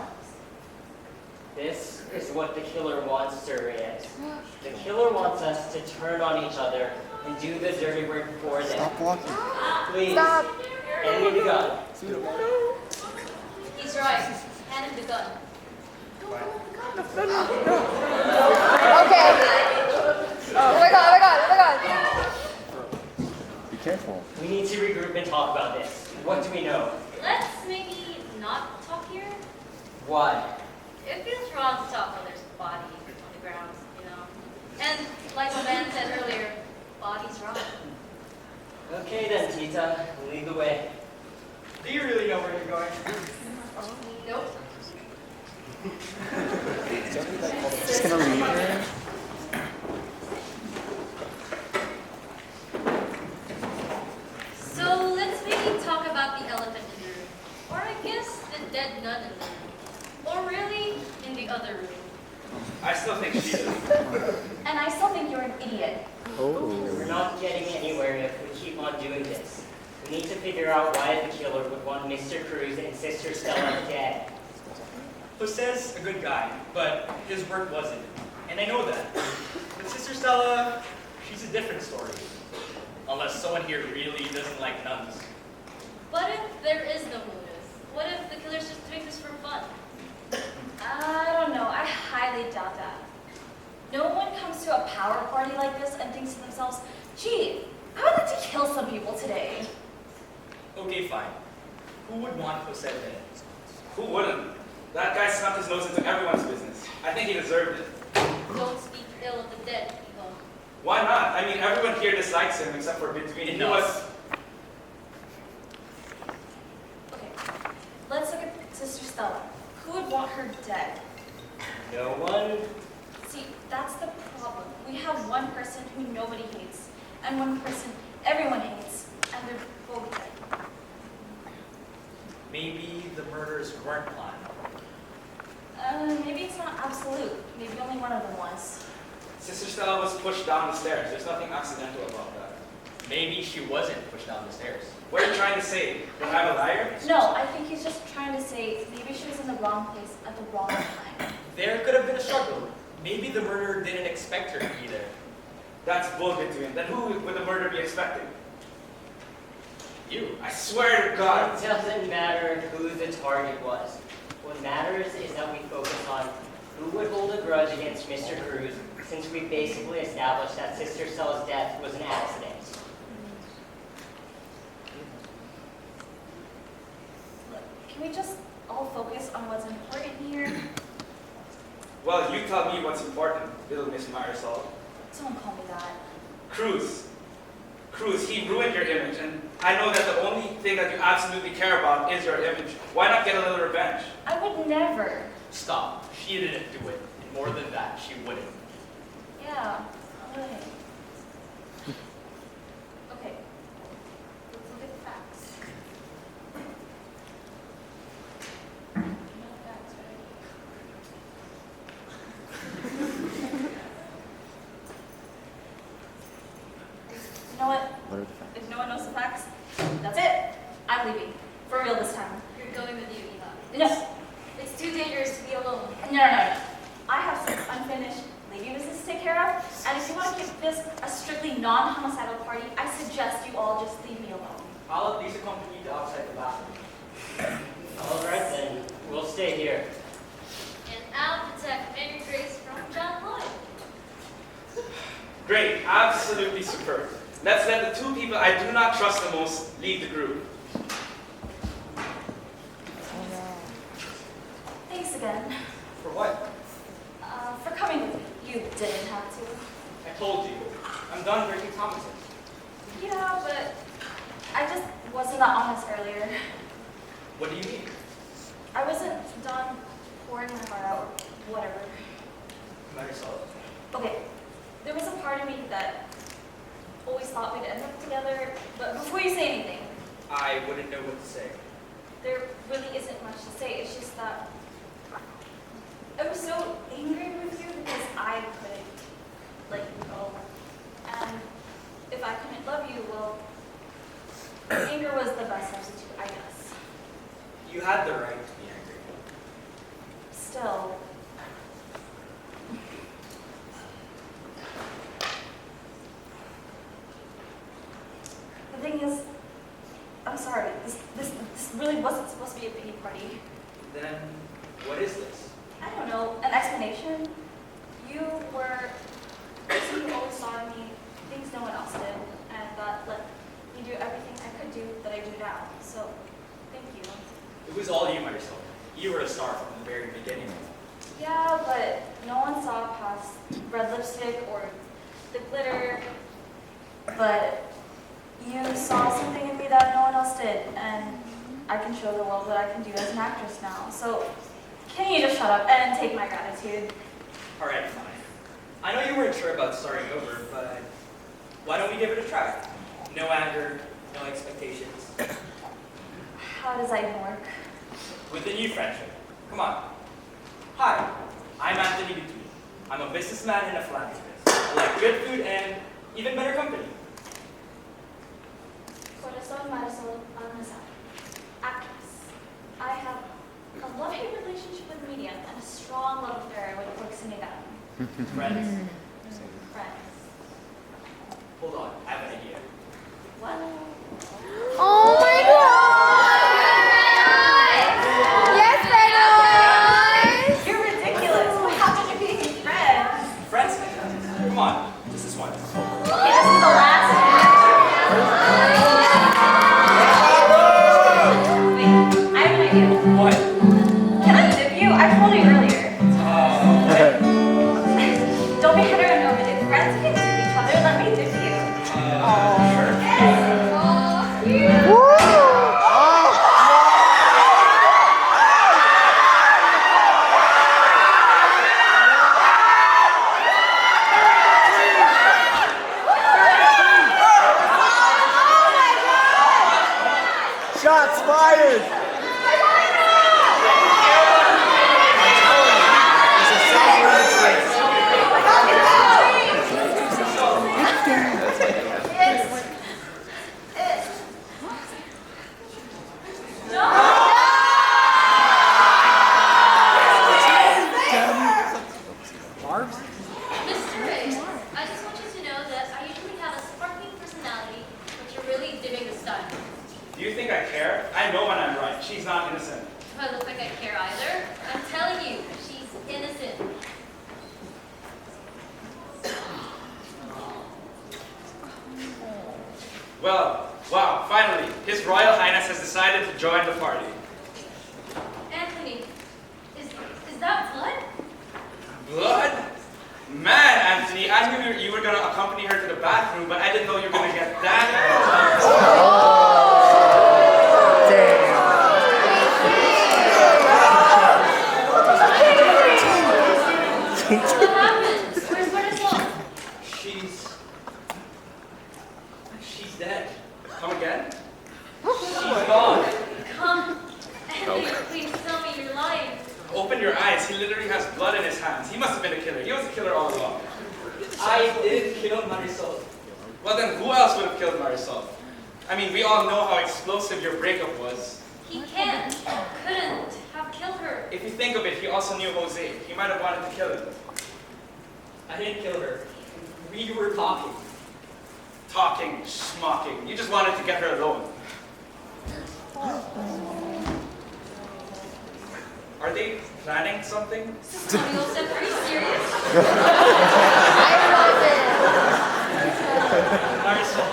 This is what the killer wants, sir, yes. The killer wants us to turn on each other and do the dirty work for them. Stop walking. Please, Stop. hand me the gun. He's right. Hand him the gun. Okay. Oh my god. Be careful. We need to regroup and talk about this. What do we know? Let's maybe not talk here. Why? It feels wrong to talk while there's a body on the ground, you know. And like the man said earlier, body's wrong. Okay then, Tita. Lead the way. Do you really know where you're going? Nope. Just gonna leave her. So let's maybe talk about the elephant in the room. Or I guess the dead nun in the room. Or really, in the other room. I still think she is. And I still think you're an idiot. We're not getting anywhere if we keep on doing this. We need to figure out why the killer would want Mr. Cruz and Sister Stella dead. Jose's a good guy, but his work wasn't. And I know that. But Sister Stella, she's a different story. Unless someone here really doesn't like nuns. But if there is no motive, what if the killer's just doing this for fun? I don't know. I highly doubt that. No one comes to a power party like this and thinks to themselves, gee, I would like to kill some people today. Okay, fine. Who would want Jose dead? Who wouldn't? That guy snuck his nose into everyone's business. I think he deserved it. Don't speak ill of the dead, people. Why not? I mean, everyone here dislikes him except for between he was. Okay, let's look at Sister Stella. Who would want her dead? No one? See, that's the problem. We have one person who nobody hates, and one person everyone hates, and they're both dead. Maybe the murders weren't planned. Maybe it's not absolute. Maybe only one of them was. Sister Stella was pushed down the stairs. There's nothing accidental about that. Maybe she wasn't pushed down the stairs. What are you trying to say? That I'm a liar? No, I think he's just trying to say maybe she was in the wrong place at the wrong time. There could have been a struggle. Maybe the murderer didn't expect her to be there. That's bullshit to him. Then who would the murderer be expecting? You. I swear to God. It doesn't matter who the target was. What matters is that we focus on who would hold a grudge against Mr. Cruz, since we basically established that Sister Stella's death was an accident. Look, can we just all focus on what's important here? Well, you tell me what's important, little Miss Marisol. Don't call me that. Cruz, he ruined your image, and I know that the only thing that you absolutely care about is your image. Why not get a little revenge? I would never. Stop. She didn't do it. And more than that, she wouldn't. Yeah, I would. Okay, let's look at the facts. No facts, right? You know what? What are the facts? If no one knows the facts, that's it. I'm leaving. For real this time. You're going with you, Eva. No. It's too dangerous to be alone. No. I have some unfinished lady business to take care of, and if you want to keep this a strictly non-homicidal party, I suggest you all just leave me alone. I'll at least accompany you to outside the bathroom. All right then, we'll stay here. And I'll protect Mary Grace from John Lloyd. Great, absolutely superb. Let's let the two people I do not trust the most lead the group. Thanks again. For what? For coming with me. You didn't have to. I told you. I'm done drinking Thomason. Yeah, but I just wasn't that honest earlier. What do you mean? I wasn't done pouring my heart out. Whatever. Marisol. Okay, there was a part of me that always thought we'd end up together, but before you say anything, I wouldn't know what to say. there really isn't much to say. It's just that I was so angry with you because I couldn't let you go. And if I couldn't love you, well, anger was the best substitute, I guess. You had the right to be angry. Still, the thing is, I'm sorry, this really wasn't supposed to be a pity party. Then, what is this? I don't know, an explanation. You were the person who always saw in me things no one else did, and that let me do everything I could do that I do now. So, thank you. It was all you, Marisol. You were a star from the very beginning. Yeah, but no one saw past red lipstick or the glitter. But you saw something in me that no one else did, and I can show the world what I can do as an actress now. So, can you just shut up and take my gratitude? All right, fine. I know you weren't sure about starting over, but why don't we give it a try? No anger, no expectations. How does that even work? With the new friendship. Come on. Hi, I'm Anthony Between. I'm a businessman and a philanthropist. I like good food and even better company. Corazon Marisol Almazar, actress. I have a love-hate relationship with media and a strong love affair with proximidad. Friends? Friends. Hold on, I have an idea. What? Oh my god! Yes, Reynolds! You're ridiculous. What happened to being friends? Friends? Come on, just this once. Okay, this is the last one. Wait, I have an idea. What? Can I tip you? I told you earlier. Don't be heteronormative. Friends can tip each other. Let me tip you. Sure. Shots fired! Mr. Riggs, I just want you to know that I usually have a sparkling personality, but you're really dipping the style. Do you think I care? I know when I'm right. She's not innocent. Do I look like I care either? I'm telling you, she's innocent. Well, wow, finally, His Royal Highness has decided to join the party. Anthony, is that blood? bathroom, but I didn't know you were gonna get that. What happened? Where's Marisol? She's dead. Come again? She's gone. Come and please tell me you're lying. Open your eyes. He literally has blood in his hands. He must have been a killer. He was a killer all along. I didn't kill Marisol. Well, then who else would have killed Marisol? I mean, we all know how explosive your breakup was. He couldn't have killed her. If you think of it, he also knew Jose. He might have wanted to kill him. I didn't kill her. We were talking. Talking, smocking. You just wanted to get her alone. Are they planning something? Samuel said, are you serious? Marisol,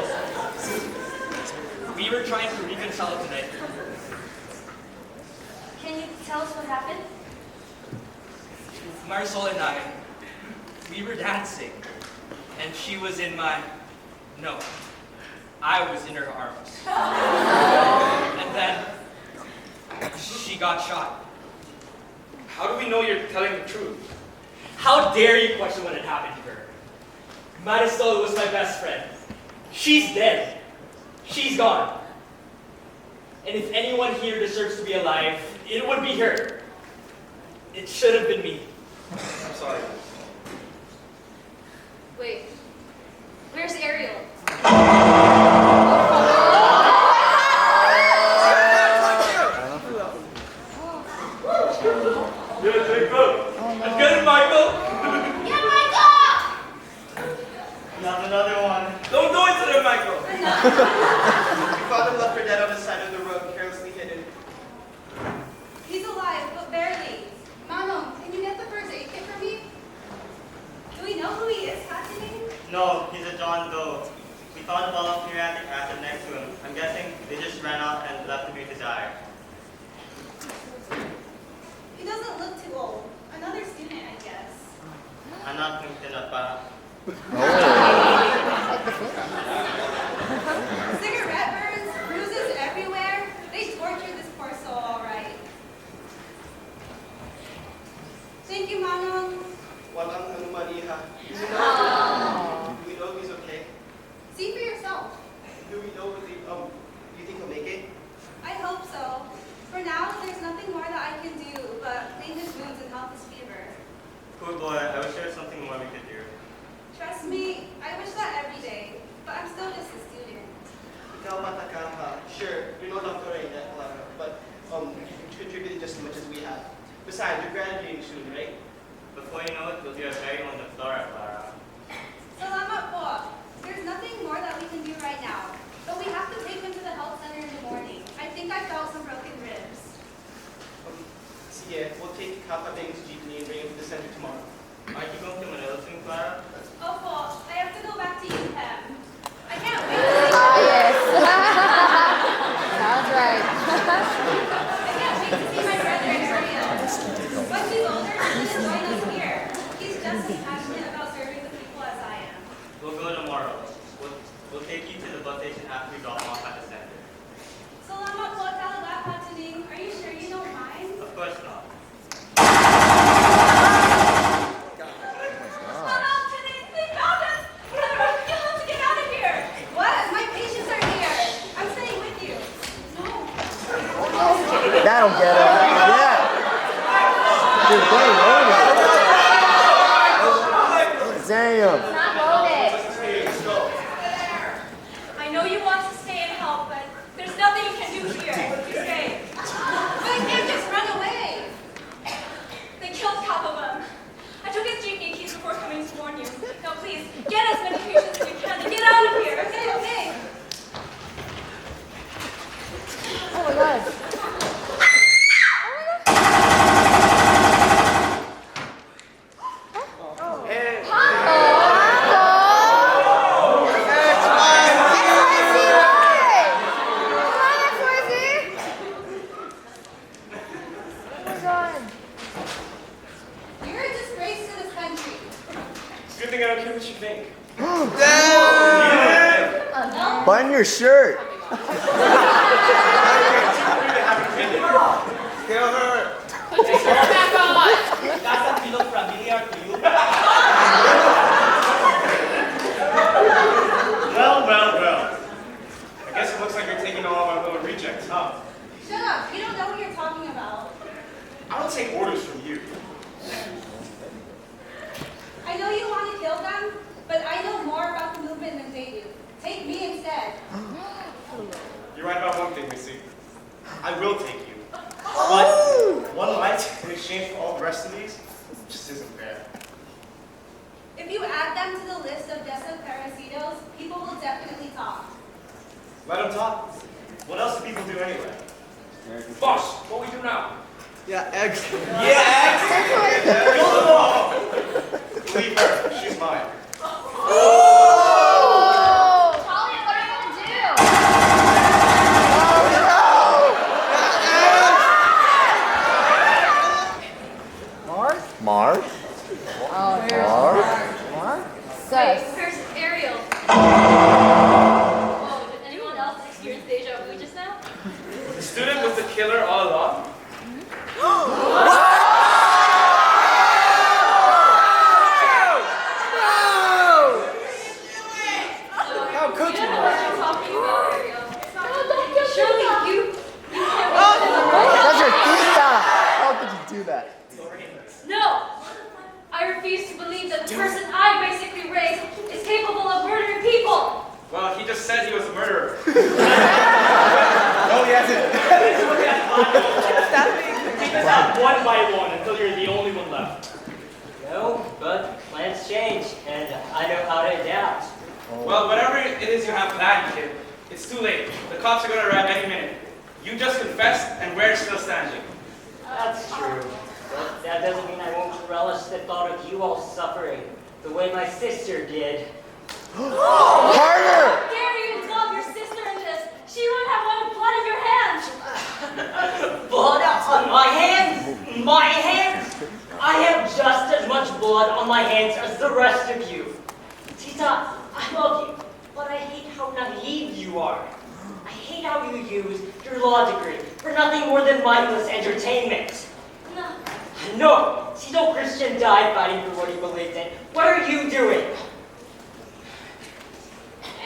we were trying to reconcile tonight. Can you tell us what happened? Marisol and I, we were dancing, and she was in my, no, I was in her arms. And then she got shot. How do we know you're telling the truth? How dare you question what had happened to her? Marisol was my best friend. She's dead. She's gone. And if anyone here deserves to be alive, it would be her. It should have been me. I'm sorry. Wait, where's Ariel? Yeah, take good. I'm good, Michael. Yeah, Michael! Not another one. Don't do it to them, Michael. We found him left for dead on the side of the road, carelessly hidden. He's alive, but barely. Manon, can you get the first aid kit for me? Do we know who he is, Katarungan? No, he's a John Doe. We found a bottle of pneumatic acid next to him. I'm guessing they just ran out and left him to die. He doesn't look too old. Another student, I guess. I'm not thinking about Cigarette burns, bruises everywhere. They tortured this poor soul, all right. Thank you, Manon. Walang anumaliha. Do we know he's okay? See for yourself. Do we know if you think he'll make it? I hope so. For now, there's nothing more that I can do but clean his wounds and help his fever. Poor boy, I wish there was something more we could do. Trust me, I wish that every day, but I'm still just a student. Ikaw matakang ka. Sure, you're no doctor right now, Clara, but you contributed just as much as we have. Besides, you're graduating soon, right? Before you know it, we'll be a very on the floor, Clara. Salamat po. There's nothing more that we can do right now, but we have to take him to the health center in the morning. I think I felt some broken ribs. Sige, we'll take Kapating's jeepney and bring him to the center tomorrow. Aren't you going to Manila soon, Clara? Oh, po, I have to go back to UPEM. I can't wait to see Yes. Sounds right. I can't wait to see my brother in Barrio. Once he's older, he's going to join us here. He's just as passionate about serving the people as I am. We'll go tomorrow. We'll take you to the bus station after we drop him off at the center. Salamat po, talaga, Katarungan. Are you sure you don't mind? Of course not. They found us! You have to get out of here! What? My patients are here. I'm staying with you. No. That'll get him. Yeah. Dude, they loaded. Damn. Not loaded. I know you want to stay and help, but there's nothing you can do here. You stay. But I can't just run away. They killed Katarungan. I took his jeepney keys before coming to warn you. Now please, get as many patients as you can and get out of here. Okay, okay. Oh my god. You're a disgrace to this country. Good thing I don't care what you think. Damn. Button your shirt. Kill her. Doesn't feel familiar to you? Well. I guess it looks like you're taking all of our little rejects, huh? Shut up. You don't know what you're talking about. I don't take orders from you. I know you want to kill them, but I know more about the movement than they do. Take me instead. You're right about one thing, Missy. I will take you. But one life in exchange for all the rest of these just isn't fair. If you add them to the list of desaparecidos, people will definitely talk. Let them talk. What else do people do anyway? Boss, what we do now? Yeah, eggs. Kill them all! Leave her. She's mine. Talia, what are you gonna do? Mark? Wait, Sus. where's Ariel? Oh, did anyone else experience deja vu just now? The student was the killer all along? How could you? You know what you're talking about, Ariel. Surely you can't. That's your tita. How could you do that? No! I refuse to believe that the person I basically raised is capable of murdering people! Well, he just said he was a murderer. No, he hasn't. Take us out one by one until you're the only one left. No, but plans change, and I know how to adapt. Well, whatever it is you have planned, kid, it's too late. The cops are going to arrive any minute. You just confessed, and we're still standing. That's true. But that doesn't mean I won't relish the thought of you all suffering the way my sister did. Harder! How dare you involve your sister in this? She would have wanted blood in your hands! Blood on my hands? My hands? I have just as much blood on my hands as the rest of you. Tita, I love you, but I hate how naive you are. I hate how you use your law degree for nothing more than mindless entertainment. No. No, Tito Christian died fighting for what he believed in. What are you doing?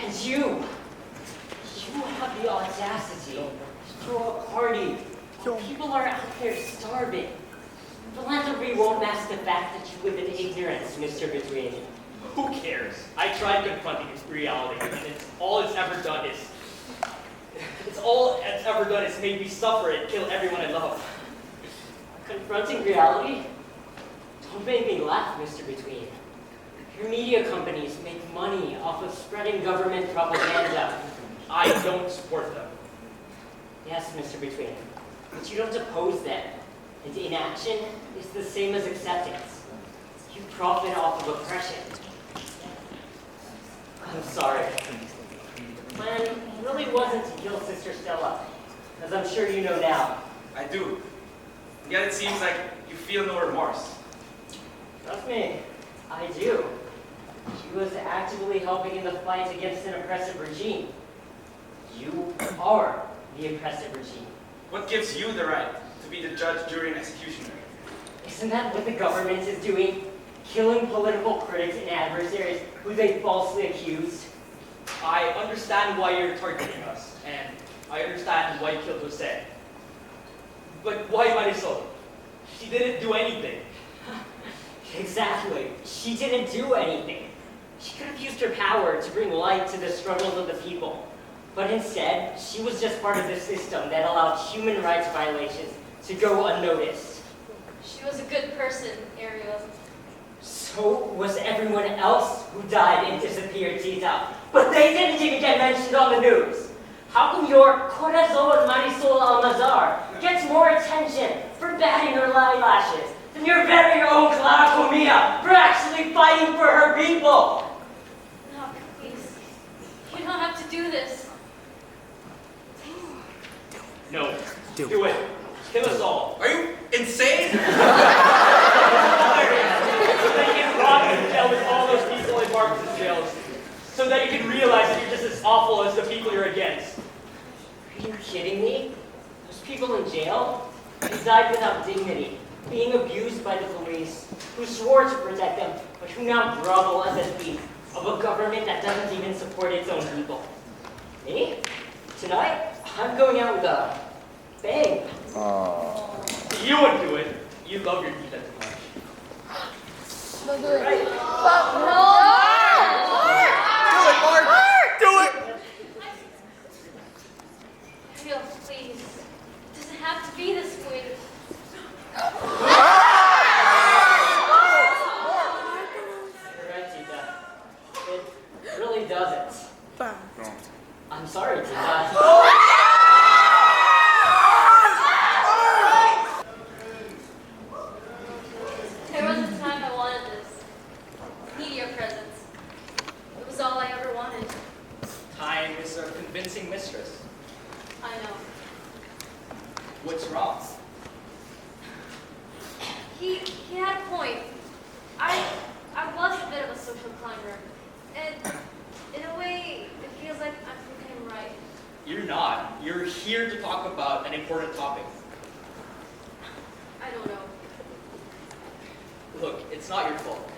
And you have the audacity to throw a party while people are out there starving. Philanthropy won't mask the fact that you live in ignorance, Mr. Between. Who cares? I tried confronting its reality, and all it's ever done is made me suffer and kill everyone I love. Confronting reality? Don't make me laugh, Mr. Between. Your media companies make money off of spreading government propaganda. I don't support them. Yes, Mr. Between, but you don't oppose them. And inaction is the same as acceptance. You profit off of oppression. I'm sorry. Plan really wasn't to kill Sister Stella, as I'm sure you know now. I do. Yet it seems like you feel no remorse. Trust me, I do. She was actively helping in the fight against an oppressive regime. You are the oppressive regime. What gives you the right to be the judge, jury, and executioner? Isn't that what the government is doing? Killing political critics and adversaries who they falsely accused? I understand why you're targeting us, and I understand why you killed Jose. But why Marisol? She didn't do anything. Exactly. She didn't do anything. She could have used her power to bring light to the struggles of the people. But instead, she was just part of the system that allowed human rights violations to go unnoticed. She was a good person, Ariel. So was everyone else who died and disappeared, Tita. But they didn't even get mentioned on the news. How come your Corazon Marisol Almazar gets more attention for batting her eyelashes than your very own Clara Comia for actually fighting for her people? No, please. You don't have to do this. No, do it. Kill us all. Are you insane? So that you can rob and jail with all those people in Marcus's jails. So that you can realize that you're just just as awful as the people you're against. Are you kidding me? Those people in jail? They died without dignity, being abused by the police, who swore to protect them, but who now grovel at the feet of a government that doesn't even support its own people. Me? Tonight, I'm going out with a bang. You wouldn't do it. You love your teacher too much. Don't do it. Right. Do it, Mark! Do it! Ariel, please. It doesn't have to be this way. You're right, Tita. It really doesn't. I'm sorry, Tita. There was a time I wanted this. Need your presence. It was all I ever wanted. Time is a convincing mistress. I know. What's wrong? He had a point. I was a bit of a social climber. And in a way, it feels like I'm proving him right. You're not. You're here to talk about an important topic. I don't know. Look, it's not your fault.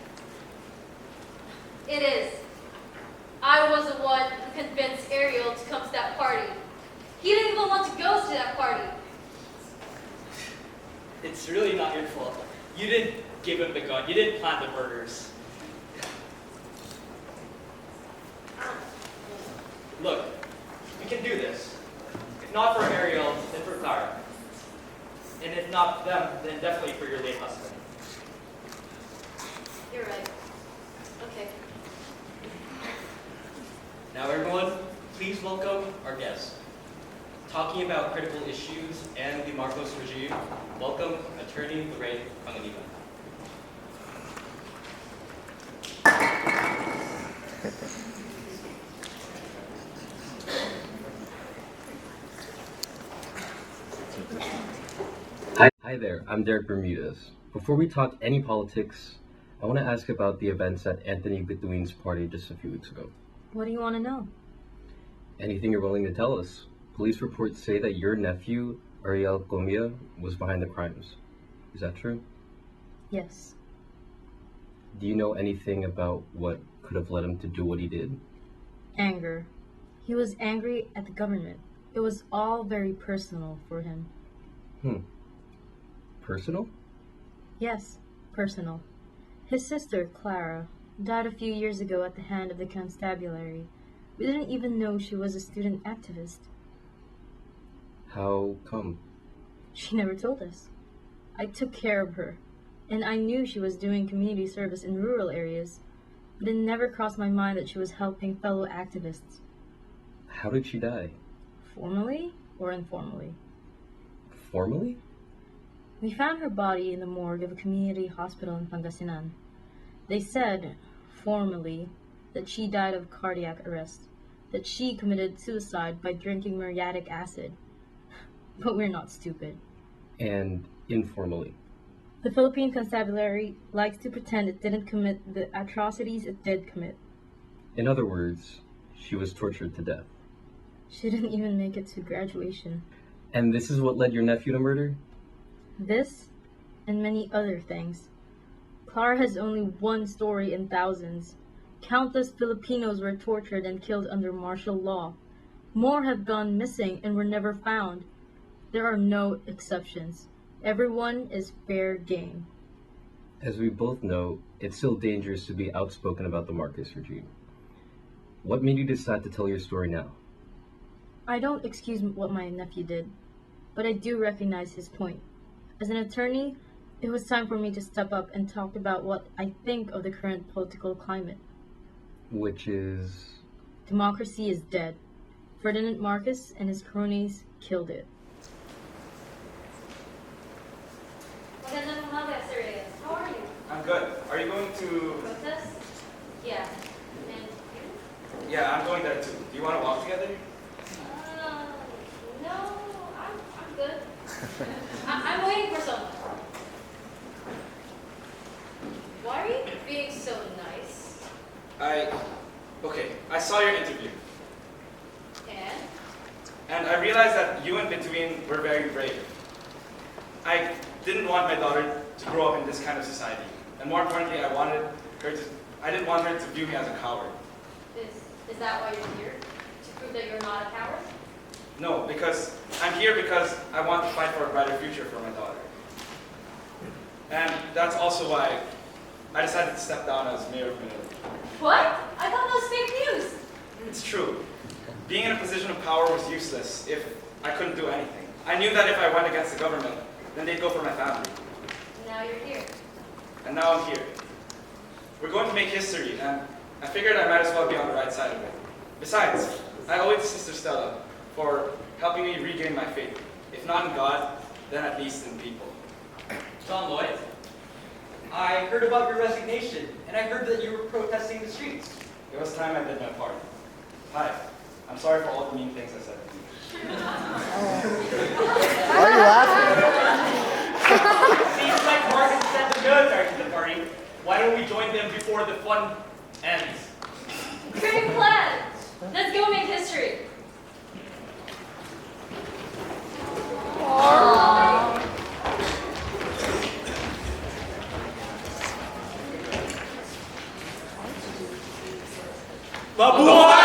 It is. I was the one who convinced Ariel to come to that party. He didn't even want to go to that party. It's really not your fault. You didn't give him the gun. You didn't plant the murders. Look, we can do this. If not for Ariel, then for Clara. And if not them, then definitely for your late husband. You're right. Okay. Now everyone, please welcome our guest. Talking about critical issues and the Marcos regime, welcome Attorney Lorraine Pangilinan. Hi there, I'm Derek Bermudez. Before we talk any politics, I want to ask about the events at Anthony Bituin's party just a few weeks ago. What do you want to know? Anything you're willing to tell us. Police reports say that your nephew, Ariel Comia, was behind the crimes. Is that true? Yes. Do you know anything about what could have led him to do what he did? Anger. He was angry at the government. It was all very personal for him. Personal? Yes, personal. His sister, Clara, died a few years ago at the hand of the constabulary. We didn't even know she was a student activist. How come? She never told us. I took care of her, and I knew she was doing community service in rural areas, but it never crossed my mind that she was helping fellow activists. How did she die? Formally or informally? Formally? We found her body in the morgue of a community hospital in Pangasinan. They said, formally, that she died of cardiac arrest, that she committed suicide by drinking muriatic acid. But we're not stupid. And informally? The Philippine Constabulary likes to pretend it didn't commit the atrocities it did commit. In other words, she was tortured to death. She didn't even make it to graduation. And this is what led your nephew to murder? This, and many other things. Clara has only one story in thousands. Countless Filipinos were tortured and killed under martial law. More have gone missing and were never found. There are no exceptions. Everyone is fair game. As we both know, it's still dangerous to be outspoken about the Marcos regime. What made you decide to tell your story now? I don't excuse what my nephew did, but I do recognize his point. As an attorney, it was time for me to step up and talk about what I think of the current political climate. Which is? Democracy is dead. Ferdinand Marcos and his cronies killed it. Magandang umaga, Sir Reyes. How are you? I'm good. Are you going to... Protest? Yeah. And you? Yeah, I'm going there too. Do you want to walk together? No, I'm good. I'm waiting for someone. Why are you being so nice? Okay, I saw your interview. And I realized that you and Between were very brave. I didn't want my daughter to grow up in this kind of society. And more importantly, I didn't want her to view me as a coward. Is that why you're here? To prove that you're not a coward? No, because I'm here because I want to fight for a brighter future for my daughter. And that's also why I decided to step down as mayor of Manila. What? I thought that was fake news. It's true. Being in a position of power was useless if I couldn't do anything. I knew that if I went against the government, then they'd go for my family. Now you're here. And now I'm here. We're going to make history, and I figured I might as well be on the right side of it. Besides, I owe it to Sister Stella for helping me regain my faith. If not in God, then at least in people. John Lloyd, I heard about your resignation, and I heard that you were protesting the streets. It was time I did my part. Hi, I'm sorry for all the mean things I said to you. Why are you laughing? Seems like Marcus sent the military to the party. Why don't we join them before the fun ends? Great plan. Let's go make history. Mabuhay!